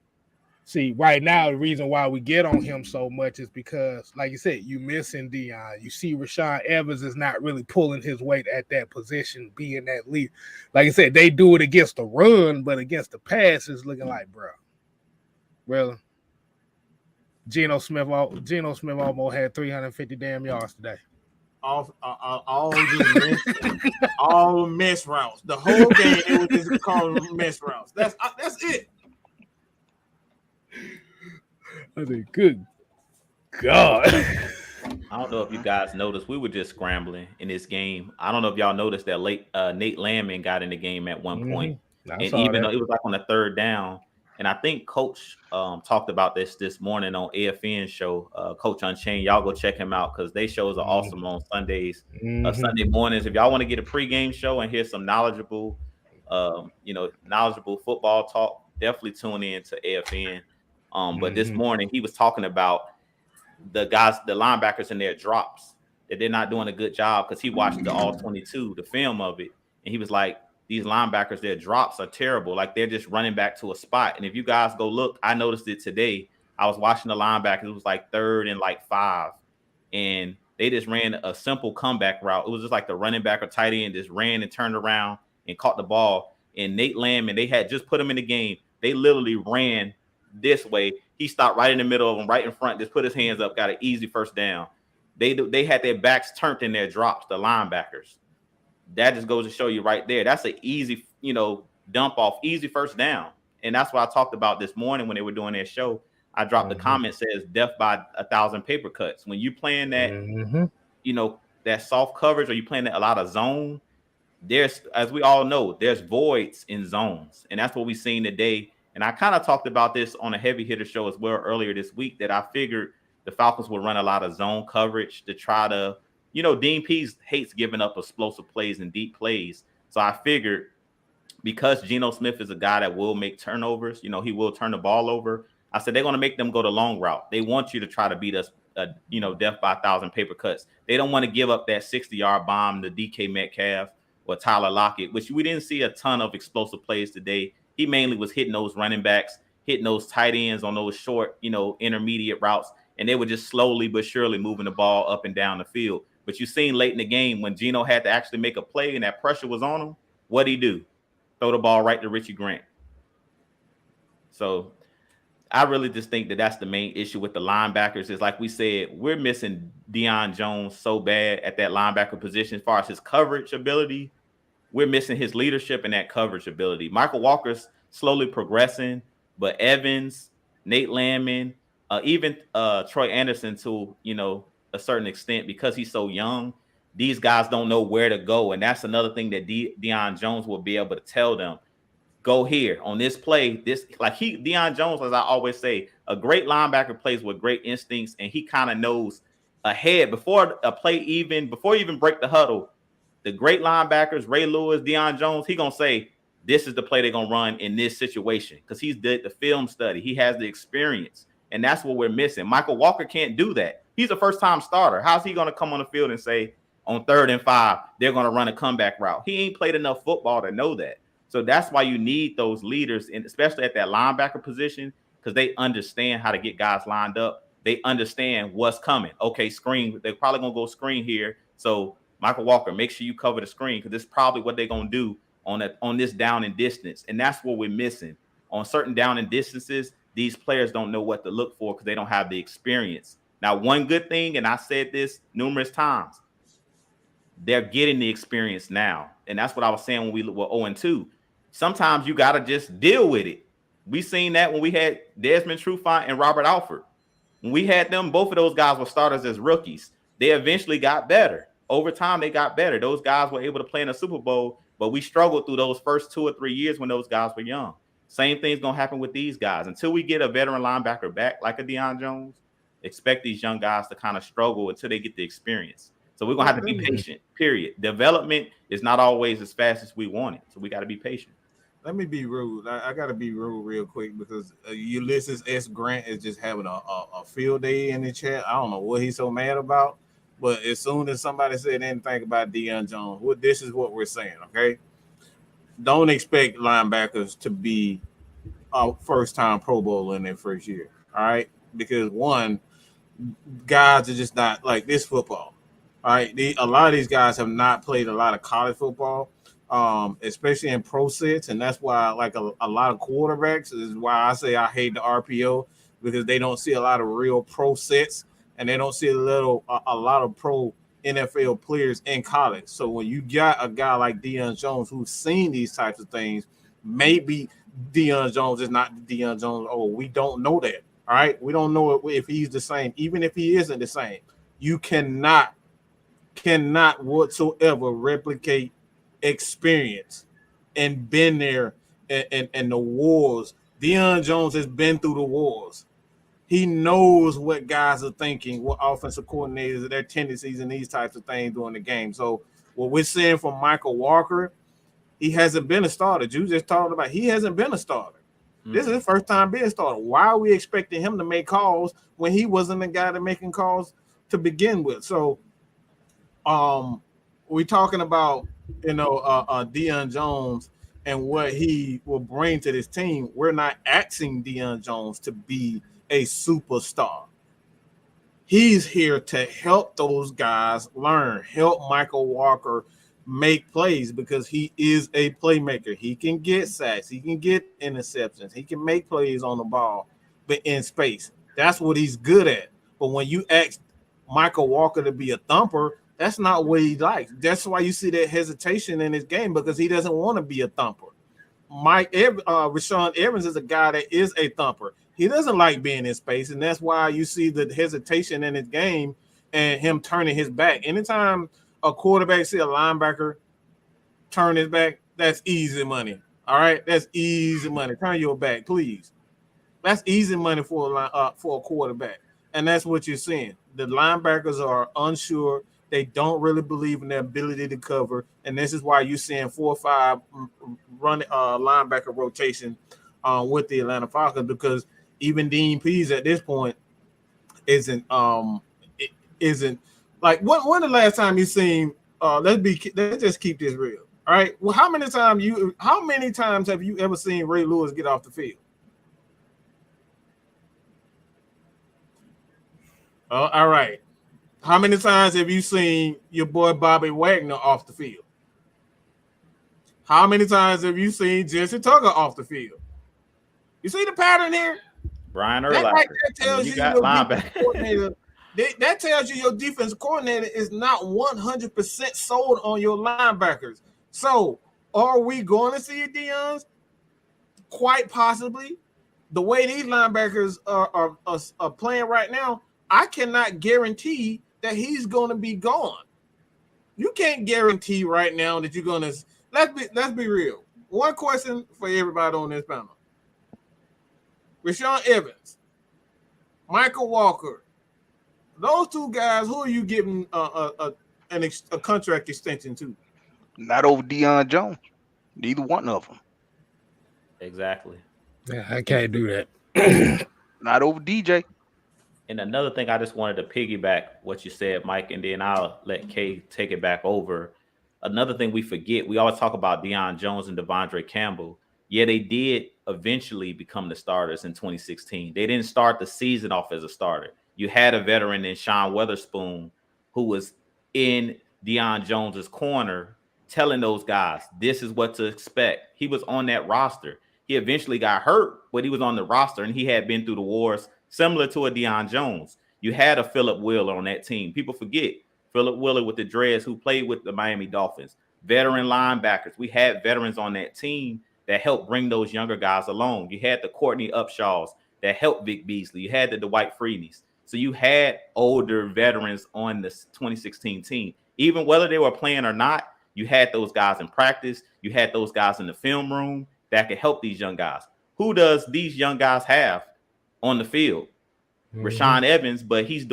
See, right now, the reason why we get on him so much is because, like you said, you missing Deion. You see Rashaan Evans is not really pulling his weight at that position, being that lead. Like I said, they do it against the run, but against the pass, it's looking like, bro, really? Geno Smith almost had 350 damn yards today. All mess routes. The whole game, it was just called mess routes. That's it. I think, good God. I don't know if you guys noticed, we were just scrambling in this game. I don't know if y'all noticed that Nate Landman got in the game at one point. And even though it was like on the third down, And I think Coach talked about this morning on AFN show. Coach Unchained, y'all go check him out because they shows are awesome on Sundays, Sunday mornings. If y'all want to get a pregame show and hear some knowledgeable, knowledgeable football talk, definitely tune in to AFN. But this morning he was talking about the linebackers in their drops, that they're not doing a good job because he watched the all 22, the film of it, and he was like, these linebackers, their drops are terrible. Like they're just running back to a spot. And if you guys go look, I noticed it today. I was watching the linebackers. It was like 3rd and like 5. And they just ran a simple comeback route. It was just like the running back or tight end just ran and turned around and caught the ball. And Nate Landman, they had just put him in the game. They literally ran this way. He stopped right in the middle of them, right in front, just put his hands up, got an easy first down. They had their backs turned in their drops, the linebackers. That just goes to show you right there. That's an easy, dump off, easy first down. And that's what I talked about this morning when they were doing their show. I dropped the comment says death by 1,000 paper cuts. When you playing that, that soft coverage, or you playing a lot of zone, there's, as we all know, there's voids in zones. And that's what we've seen today. And I kind of talked about this on a heavy hitter show as well earlier this week, that I figured the Falcons would run a lot of zone coverage to try to, Dean Pease hates giving up explosive plays and deep plays. So I figured because Geno Smith is a guy that will make turnovers, he will turn the ball over. I said, they're going to make them go the long route. They want you to try to beat us, death by 1,000 paper cuts. They don't want to give up that 60-yard bomb to DK Metcalf or Tyler Lockett, which we didn't see a ton of explosive plays today. He mainly was hitting those running backs, hitting those tight ends on those short, intermediate routes. And they were just slowly but surely moving the ball up and down the field. But you seen late in the game when Geno had to actually make a play and that pressure was on him, what'd he do? Throw the ball right to Richie Grant. So I really just think that that's the main issue with the linebackers is, like we said, we're missing Deion Jones so bad at that linebacker position as far as his coverage ability. We're missing his leadership and that coverage ability. Michael Walker's slowly progressing, but Evans, Nate Landman, even Troy Anderson to, a certain extent, because he's so young, these guys don't know where to go. And that's another thing that Deion Jones will be able to tell them. Go here on this play. Deion Jones, as I always say, a great linebacker plays with great instincts, and he kind of knows ahead before you even break the huddle. The great linebackers, Ray Lewis, Deion Jones, he gonna say, this is the play they're gonna run in this situation, because he's did the film study. He has the experience. And that's what we're missing. Michael Walker can't do that. He's a first-time starter. How's he going to come on the field and say, on 3rd and 5, they're going to run a comeback route? He ain't played enough football to know that. So that's why you need those leaders, and especially at that linebacker position, because they understand how to get guys lined up. They understand what's coming. Okay, screen. They're probably going to go screen here. So Michael Walker, make sure you cover the screen, because this is probably what they're going to do on this down and distance. And that's what we're missing. On certain down and distances, these players don't know what to look for because they don't have the experience. Now, one good thing, and I said this numerous times, they're getting the experience now. And that's what I was saying when we were 0-2. Sometimes you got to just deal with it. We seen that when we had Desmond Trufant and Robert Alford. When we had them, both of those guys were starters as rookies. They eventually got better. Over time, they got better. Those guys were able to play in a Super Bowl, but we struggled through those first 2 or 3 years when those guys were young. Same thing's going to happen with these guys. Until we get a veteran linebacker back like a Deion Jones, expect these young guys to kind of struggle until they get the experience. So we're going to have to be patient, period. Development is not always as fast as we want it. So we got to be patient. Let me be rude. I got to be rude real quick because Ulysses S. Grant is just having a field day in the chat. I don't know what he's so mad about. But as soon as somebody said anything about Deion Jones, this is what we're saying, okay? Don't expect linebackers to be a first-time Pro Bowler in their first year, all right? Because, one, guys are just not like this football, all right? A lot of these guys have not played a lot of college football, especially in pro sets, and that's why, like, a lot of quarterbacks is why I say I hate the RPO, because they don't see a lot of real pro sets, and they don't see a lot of pro NFL players in college. So when you got a guy like Deion Jones who's seen these types of things, maybe Deion Jones is not Deion Jones. Oh, we don't know that. All right. We don't know if he's the same. Even if he isn't the same, you cannot whatsoever replicate experience and been there and the wars Deion Jones has been through the wars. He knows what guys are thinking, what offensive coordinators, their tendencies, and these types of things during the game. So what we're seeing from Michael Walker, he hasn't been a starter. You just talked about he hasn't been a starter. This is his first time being a starter. Why are we expecting him to make calls when he wasn't the guy that making calls to begin with? So we're talking about Deion Jones and what he will bring to this team. We're not asking Deion Jones to be a superstar. He's here to help those guys learn, help Michael Walker make plays because he is a playmaker. He can get sacks, he can get interceptions, he can make plays on the ball, but in space. That's what he's good at. But when you ask Michael Walker to be a thumper, that's not what he likes. That's why you see that hesitation in his game because he doesn't want to be a thumper. Rashaan Evans is a guy that is a thumper. He doesn't like being in space, and that's why you see the hesitation in his game and him turning his back. Anytime a quarterback see a linebacker turn his back, that's easy money. All right, that's easy money. Turn your back, please. That's easy money for a quarterback, and that's what you're seeing. The linebackers are unsure. They don't really believe in their ability to cover, and this is why you're seeing 4 or 5 running linebacker rotation with the Atlanta Falcons because even Dean Pease at this point isn't like when the last time you seen let's just keep this real. All right. Well, how many times have you ever seen Ray Lewis get off the field? All right. How many times have you seen your boy Bobby Wagner off the field? How many times have you seen Jesse Tucker off the field? You see the pattern here? Brian Urlacher. That tells you your defensive coordinator. That tells you your defensive coordinator is not 100% sold on your linebackers. So, are we going to see Deion's? Quite possibly. The way these linebackers are playing right now, I cannot guarantee that he's going to be gone. You can't guarantee right now that you're going to. Let's be real. One question for everybody on this panel. Rashaan Evans, Michael Walker, those 2 guys, who are you giving a contract extension to? Not over Deion Jones. Neither one of them. Exactly. Yeah, I can't do that. Not over DJ. And another thing, I just wanted to piggyback what you said, Mike, and then I'll let Kay take it back over. Another thing we forget, we always talk about Deion Jones and Devondre Campbell. Yeah, they did eventually become the starters in 2016. They didn't start the season off as a starter. You had a veteran in Sean Weatherspoon who was in Deion Jones's corner telling those guys, this is what to expect. He was on that roster. He eventually got hurt, but he was on the roster, and he had been through the wars similar to a Deion Jones. You had a Philip Wheeler on that team. People forget Philip Wheeler with the Dreads who played with the Miami Dolphins. Veteran linebackers. We had veterans on that team that helped bring those younger guys along. You had the Courtney Upshaws that helped Vic Beasley. You had the Dwight Freeneys. So you had older veterans on the 2016 team. Even whether they were playing or not, you had those guys in practice. You had those guys in the film room that could help these young guys. Who does these young guys have on the field? Rashaan Evans, but he's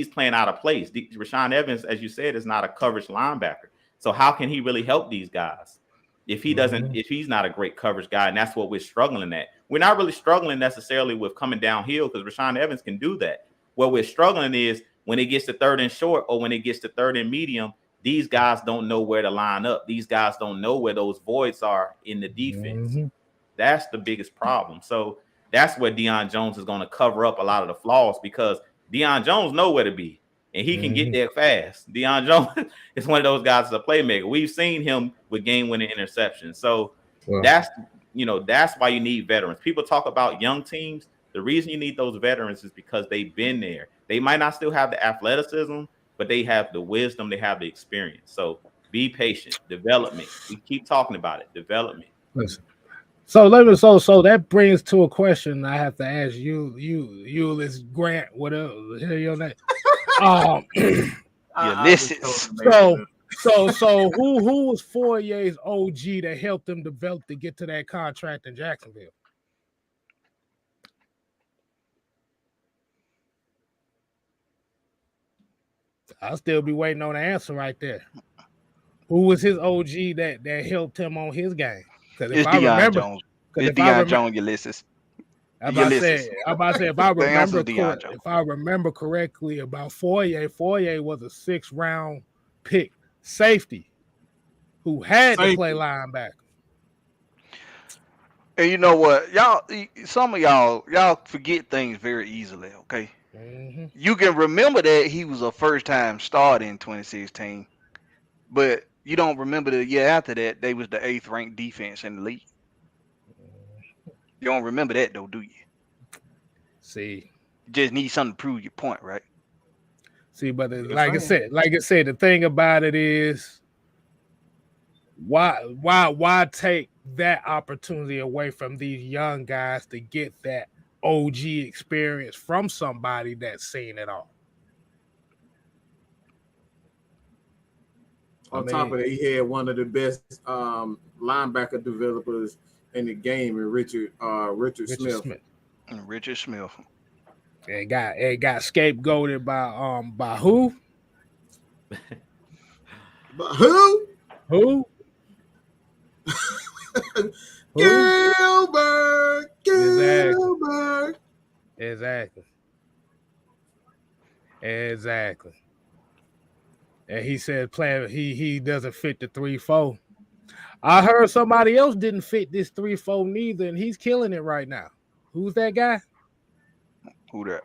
playing out of place. Rashaan Evans, as you said, is not a coverage linebacker. So how can he really help these guys if he doesn't, if he's not a great coverage guy? And that's what we're struggling at. We're not really struggling necessarily with coming downhill because Rashaan Evans can do that. What we're struggling is when it gets to 3rd and short or when it gets to 3rd and medium, these guys don't know where to line up. These guys don't know where those voids are in the defense. That's the biggest problem. So that's where Deion Jones is going to cover up a lot of the flaws because Deion Jones knows where to be and he can get there fast. Deion Jones is one of those guys that's a playmaker. We've seen him with game-winning interceptions. So that's why you need veterans. People talk about young teams. The reason you need those veterans is because they've been there. They might not still have the athleticism, but they have the wisdom, they have the experience. So be patient. Development. We keep talking about it. Development. Listen. So that brings to a question I have to ask Ulysses Grant, whatever the hell your name. Ulysses. So who was Fourier's OG that helped him develop to get to that contract in Jacksonville? I'll still be waiting on the answer right there. Who was his OG that helped him on his game? Because if It's I Deion remember, Jones. because It's if I Deion remember, Jones, Ulysses. I'm about to say if I The answer remember is Deion Jones. if I remember correctly about Fourier was a 6th round pick safety who had to play linebacker. And you know what, some of y'all forget things very easily. Okay, Mm-hmm. you can remember that he was a first-time starter in 2016, but you don't remember the year after that they was the 8th ranked defense in the league. You don't remember that though, do you? See, You just need something to prove your point, right? See, but like I said, the thing about it is, why take that opportunity away from these young guys to get that OG experience from somebody that's seen it all? On top of that, he had one of the best linebacker developers in the game, in Richard Smith. And Richard Smith. It got scapegoated by who? But who? Who? Gilbert. Exactly. And he said he doesn't fit the 3-4. I heard somebody else didn't fit this 3-4 neither, and he's killing it right now. Who's that guy? Who that?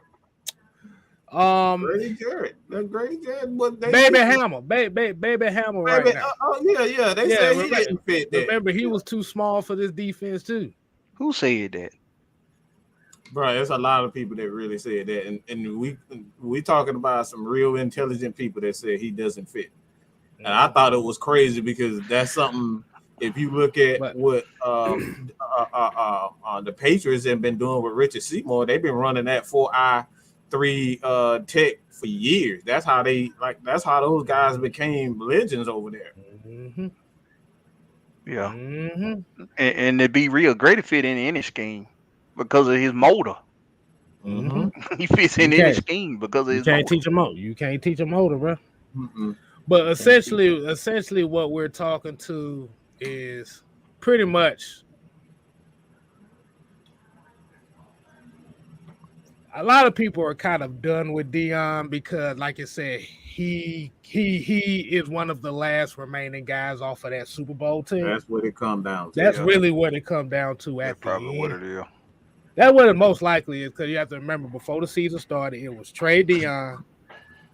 Grady Jarrett. That's Grady Jarrett. Baby Hammer. Baby Hammer right now. Yeah. They said he didn't fit that. Remember, he was too small for this defense too. Who said that? Bro, there's a lot of people that really said that, and we talking about some real intelligent people that said he doesn't fit. And I thought it was crazy because that's something. If you look at what the Patriots have been doing with Richard Seymour, they've been running that 4-3 tech for years. That's how those guys became legends over there. Mm-hmm. Yeah. Mm-hmm. And to be real, Grady fit in any scheme because of his motor. Mm-hmm. He fits in any scheme because of his motor. You can't teach a motor, bro. Mm-mm. But essentially what we're talking to is pretty much a lot of people are kind of done with Deion because, like I said, he is one of the last remaining guys off of that Super Bowl team. That's what it comes down to. That's really what it comes down to at the probably end. what it is. That's what it most likely is, because you have to remember before the season started, it was trade Deion,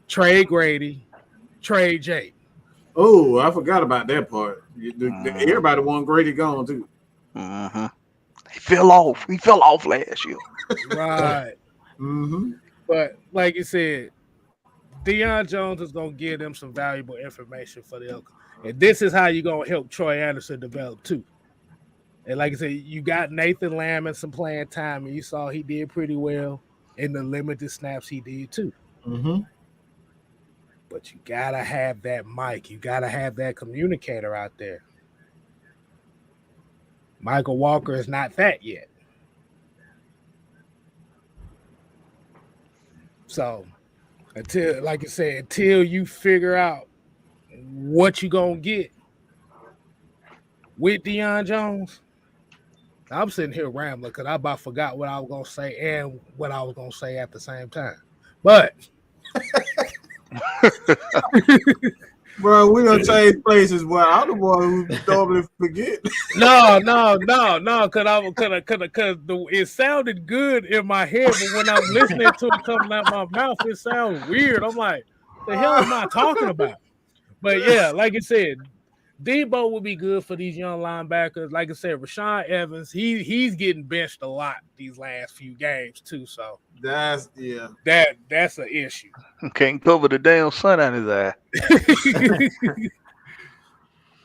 trade Grady, trade Jake. Oh, I forgot about that part. Everybody wanted Grady gone too. Mm-hmm. He fell off last year. Right. Mm-hmm. But like you said, Deion Jones is going to give them some valuable information for them. And this is how you're going to help Troy Anderson develop too. And like I said, you got Nathan Lamb and some playing time, and you saw he did pretty well in the limited snaps he did too. Mm-hmm. But you got to have that mic. You got to have that communicator out there. Michael Walker is not that yet. So, until you figure out what you're going to get with Deion Jones, I'm sitting here rambling because I about forgot what I was going to say and what I was going to say at the same time. But bro, we don't change places. Boy, I'm the one who normally forget. No, because it sounded good in my head, but when I'm listening to it coming out my mouth, it sounds weird. I'm like, the hell am I talking about? But yeah, like I said, Debo would be good for these young linebackers. Like I said, Rashaan Evans, he's getting benched a lot these last few games too. So that's an issue. Can't cover the damn sun out his eye.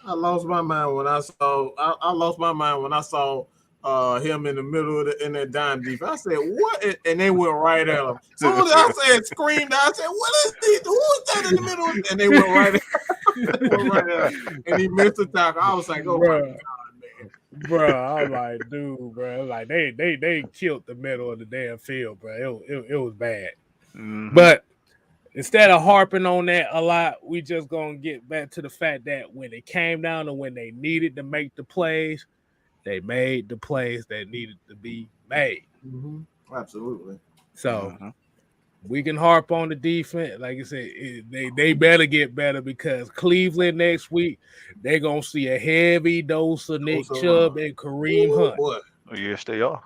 I lost my mind when I saw him in the middle of in that dime deep. I said, "What?" And they went right at him. As soon as I said, screamed, I said, "What is this? Who is that in the middle?" And they went right at him. And he missed the tackle. I was like, "Oh my God, man." Bro, I'm like, dude, bro. Like they killed the middle of the damn field, bro. It was bad. Mm-hmm. But instead of harping on that a lot, we just gonna get back to the fact that when it came down to when they needed to make the plays, they made the plays that needed to be made. Mm-hmm. Absolutely. So we can harp on the defense. Like I said, they better get better because Cleveland next week, they're gonna see a heavy dose of Nick Chubb and Kareem Hunt. Boy. Oh, yes, they are.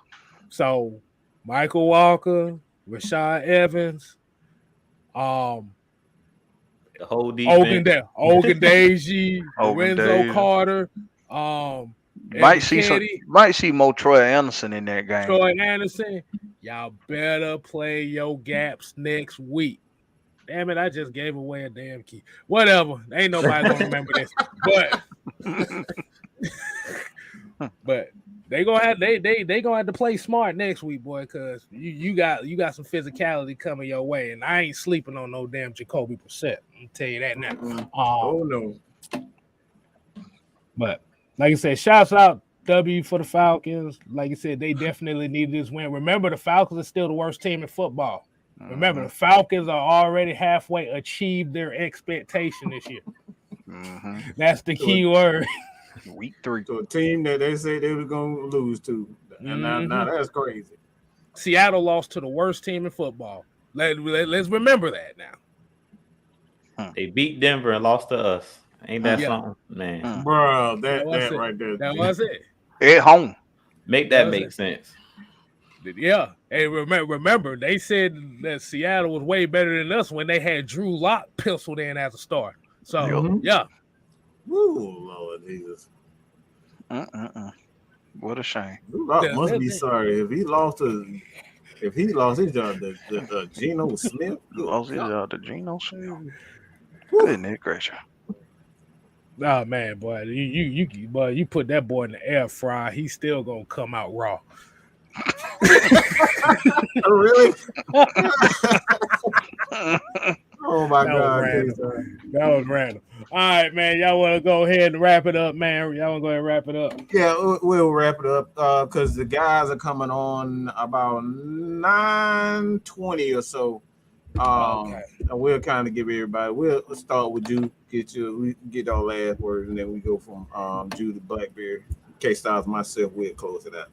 So Michael Walker, Rashad Evans, The whole defense. Ogundeji, Lorenzo Carter, Might see more Troy Anderson in that game. Troy Anderson. Y'all better play your gaps next week. Damn it, I just gave away a damn key. Whatever. Ain't nobody gonna remember this. But they gonna have to play smart next week, boy, because you got some physicality coming your way, and I ain't sleeping on no damn Jacoby Brissett. I'm tell you that now. Oh no. But like I said, shouts out W for the Falcons. Like I said, they definitely needed this win. Remember, the Falcons are still the worst team in football. Remember, the Falcons are already halfway achieved their expectation this year. That's the key word. Week 3. To a team that they say they were going to lose to. And now that's crazy. Seattle lost to the worst team in football. Let's remember that now. They beat Denver and lost to us. Ain't that something, man? Bro, that right there. That was it. At home. Make that make sense. Yeah. Hey, remember, they said that Seattle was way better than us when they had Drew Lock penciled in as a star. So, yeah. Woo, Lord Jesus. What a shame. Drew Lock must be sorry if he lost his job to Geno Smith. Lost his job to Geno Smith. Goodness gracious. Oh man, boy, you put that boy in the air fryer, he's still gonna come out raw. Really? Oh my God. That was random. All right, man. Y'all want to go ahead and wrap it up, man? Y'all want to go ahead and wrap it up? Yeah, we'll wrap it up because the guys are coming on about 9:20 or so. And we'll kind of give everybody. We'll start with you. Get our last word, and then we go from Jew to Blackberry. K-Styles, myself, we'll close it out.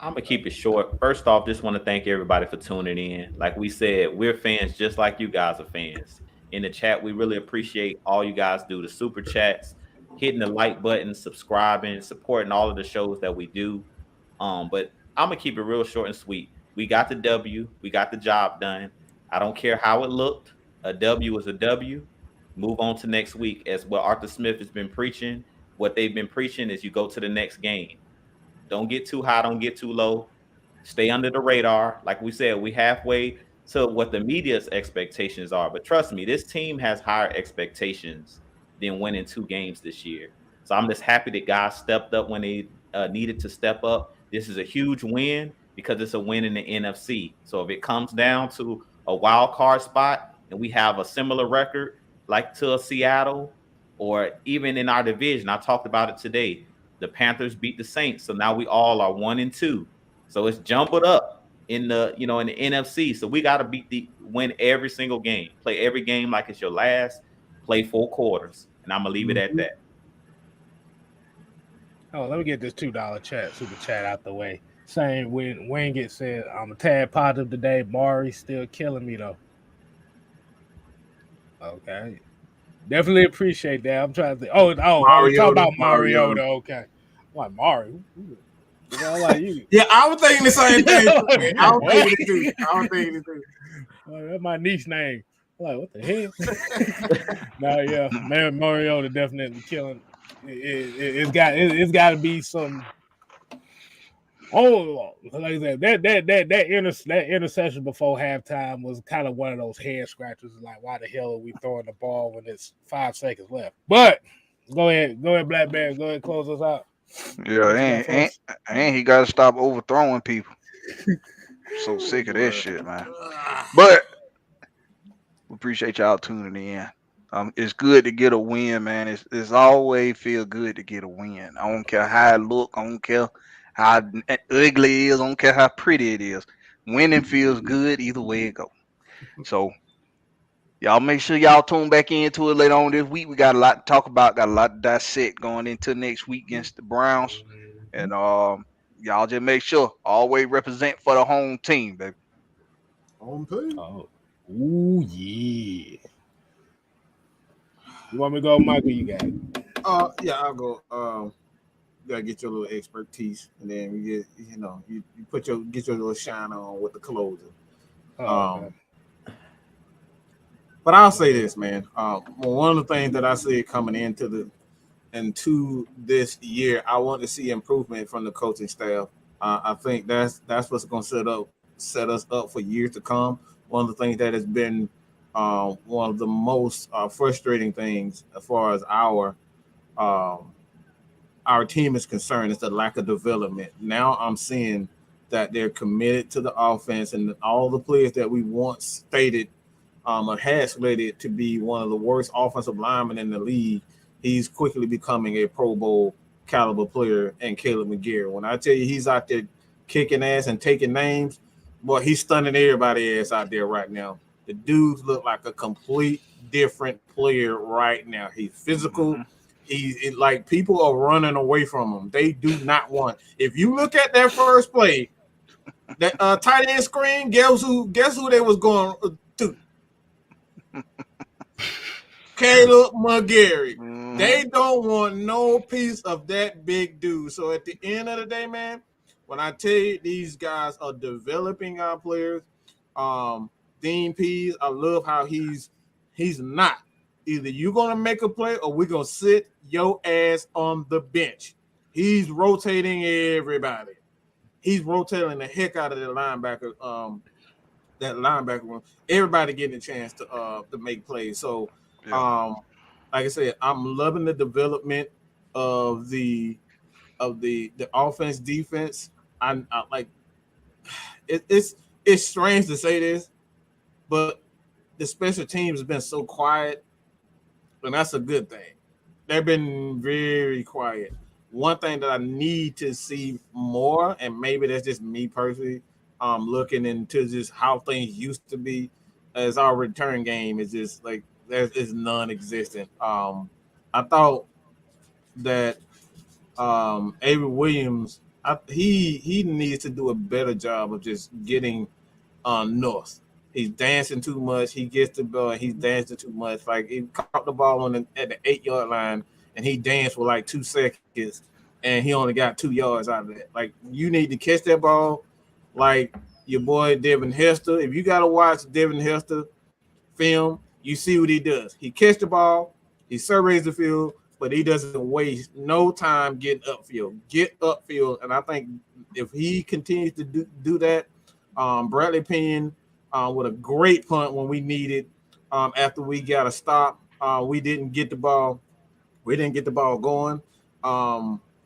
I'm gonna keep it short. First off, just want to thank everybody for tuning in. Like we said, we're fans just like you guys are fans. In the chat, we really appreciate all you guys do. The super chats, hitting the like button, subscribing, supporting all of the shows that we do. But I'm gonna keep it real short and sweet. We got the W. We got the job done. I don't care how it looked. A W is a W. Move on to next week. As what Arthur Smith has been preaching, what they've been preaching is you go to the next game. Don't get too high, don't get too low. Stay under the radar. Like we said, we halfway to what the media's expectations are. But trust me, this team has higher expectations than winning 2 games this year. So I'm just happy that guys stepped up when they needed to step up. This is a huge win because it's a win in the NFC. So if it comes down to a wild card spot and we have a similar record like to a Seattle or even in our division, I talked about it today. The Panthers beat the Saints, so now we all are 1-2. So it's jumbled up in the in the NFC. So we got to win every single game, play every game like it's your last, play 4 quarters, and I'm gonna leave it at that. Oh, let me get this $2 super chat out the way. Saying when Wayne gets said, I'm a tad positive today. Mari's still killing me though. Okay. Definitely appreciate that. I'm trying to think. Oh, talk about Mariota. Okay. Like Mario. Like you. Yeah, I was thinking the same thing. I was thinking it too. That's my niece name. I'm like, what the hell? No, yeah, man, Mariota definitely killing. It's got to be some. Oh, like I said, that interception before halftime was kind of one of those head scratchers. Like, why the hell are we throwing the ball when it's 5 seconds left? But go ahead, Blackberry, go ahead, and close us out. Yeah, and he got to stop overthrowing people. So sick of that shit, man. But we appreciate y'all tuning in. It's good to get a win, man. It's always feel good to get a win. I don't care how it look. I don't care how ugly it is. I don't care how pretty it is. Winning feels good either way it goes. So Y'all make sure y'all tune back into it later on this week. We got a lot to talk about, got a lot to dissect going into next week against the Browns. And y'all just make sure always represent for the home team, baby. Home team. Oh, ooh yeah. You want me to go, Michael? You got it. Yeah, I'll go. Gotta get your little expertise, and then we get, you get your little shine on with the closing. Oh, But I'll say this, man. One of the things that I see coming into this year, I want to see improvement from the coaching staff. I think that's what's going to set us up for years to come. One of the things that has been one of the most frustrating things as far as our team is concerned is the lack of development. Now I'm seeing that they're committed to the offense, and all the players that we once stated had slated to be one of the worst offensive linemen in the league, he's quickly becoming a Pro Bowl caliber player. And Caleb McGarry, when I tell you he's out there kicking ass and taking names, boy, he's stunning everybody's ass out there right now. The dudes look like a complete different player right now. He's physical. Mm-hmm. He's like, people are running away from him. They do not want. If you look at that first play, that tight end screen, guess who they was going to? Caleb McGarry. Mm-hmm. They don't want no piece of that big dude. So at the end of the day, man, when I tell you these guys are developing our players, Dean Pease, I love how he's not. Either you're gonna make a play or we're gonna sit your ass on the bench. He's rotating everybody. He's rotating the heck out of the linebacker. That linebacker room. Everybody getting a chance to make plays. So, like I said, I'm loving the development of the offense defense. I like it's strange to say this, but the special teams has been so quiet, and that's a good thing. They've been very quiet. One thing that I need to see more, and maybe that's just me personally, looking into just how things used to be, as our return game is just like it's non-existent. I thought that Avery Williams, he needs to do a better job of just getting north. He's dancing too much. He gets the ball. He's dancing too much. Like, he caught the ball at the 8-yard line, and he danced for like 2 seconds, and he only got 2 yards out of it. Like, you need to catch that ball, like your boy Devin Hester. If you got to watch Devin Hester film, you see what he does. He catch the ball, he surveys the field, but he doesn't waste no time getting upfield. Get upfield, and I think if he continues to do that, Bradley Pinion with a great punt when we needed. After we got a stop, we didn't get the ball. We didn't get the ball going.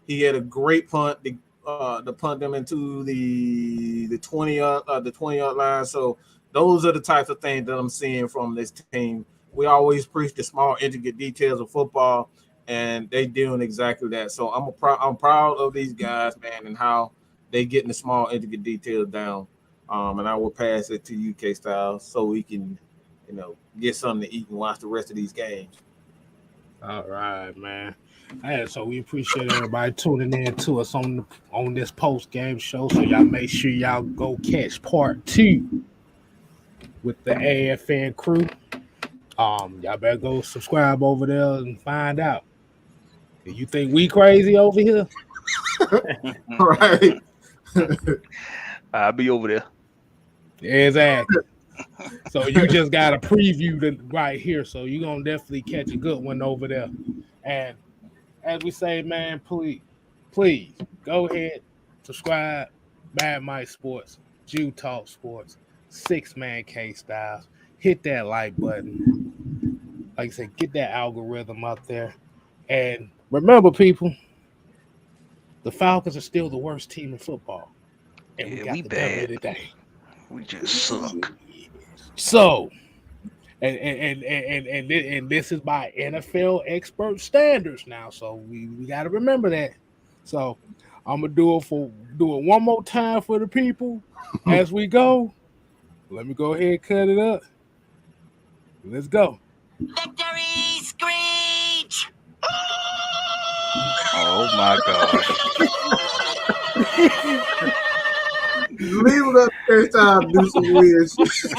He had a great punt to punt them into the 20-yard line. So those are the types of things that I'm seeing from this team. We always preach the small, intricate details of football, and they doing exactly that. So I'm proud of these guys, man, and how they getting the small, intricate details down. And I will pass it to you, K-Style, so we can, get something to eat and watch the rest of these games. all right, man. Hey, so we appreciate everybody tuning in to us on this post-game show. So y'all make sure y'all go catch part 2 with the AFN crew. Y'all better go subscribe over there and find out. Do you think we crazy over here? Right. I'll be over there. Exactly. So you just got a preview right here. So you're going to definitely catch a good one over there. And as we say, man, please go ahead, subscribe, Mad Mike Sports, Jew Talk Sports, 6-Man K-Styles. Hit that like button. Like I said, get that algorithm up there. And remember, people, the Falcons are still the worst team in football. And we got the W today. We just suck. So, and this is by NFL expert standards now. So we got to remember that. So I'm gonna do it one more time for the people as we go. Let me go ahead and cut it up. Let's go. Victory screech! Oh my gosh. Leave it up there time to do some weird shit.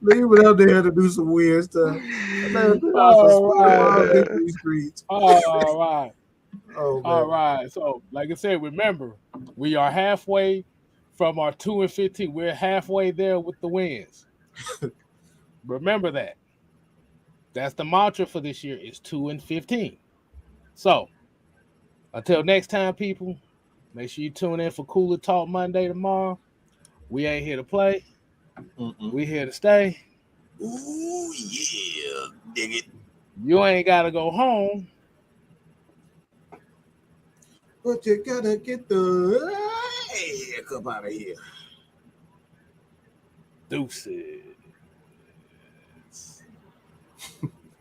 Leave it up there to do some weird stuff. All right. Victory streets. All right. Oh, man. All right. So, like I said, remember, we are halfway from our 2-15. We're halfway there with the wins. Remember that. That's the mantra for this year is 2-15. So, until next time, people, make sure you tune in for Cooler Talk Monday tomorrow. We ain't here to play. We here to stay. Ooh, yeah. Dig it. You ain't got to go home. But you gotta get the heck up out of here. Deuces.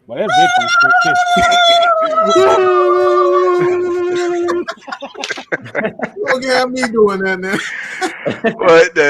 Well, that victory. Look at me doing that now. What the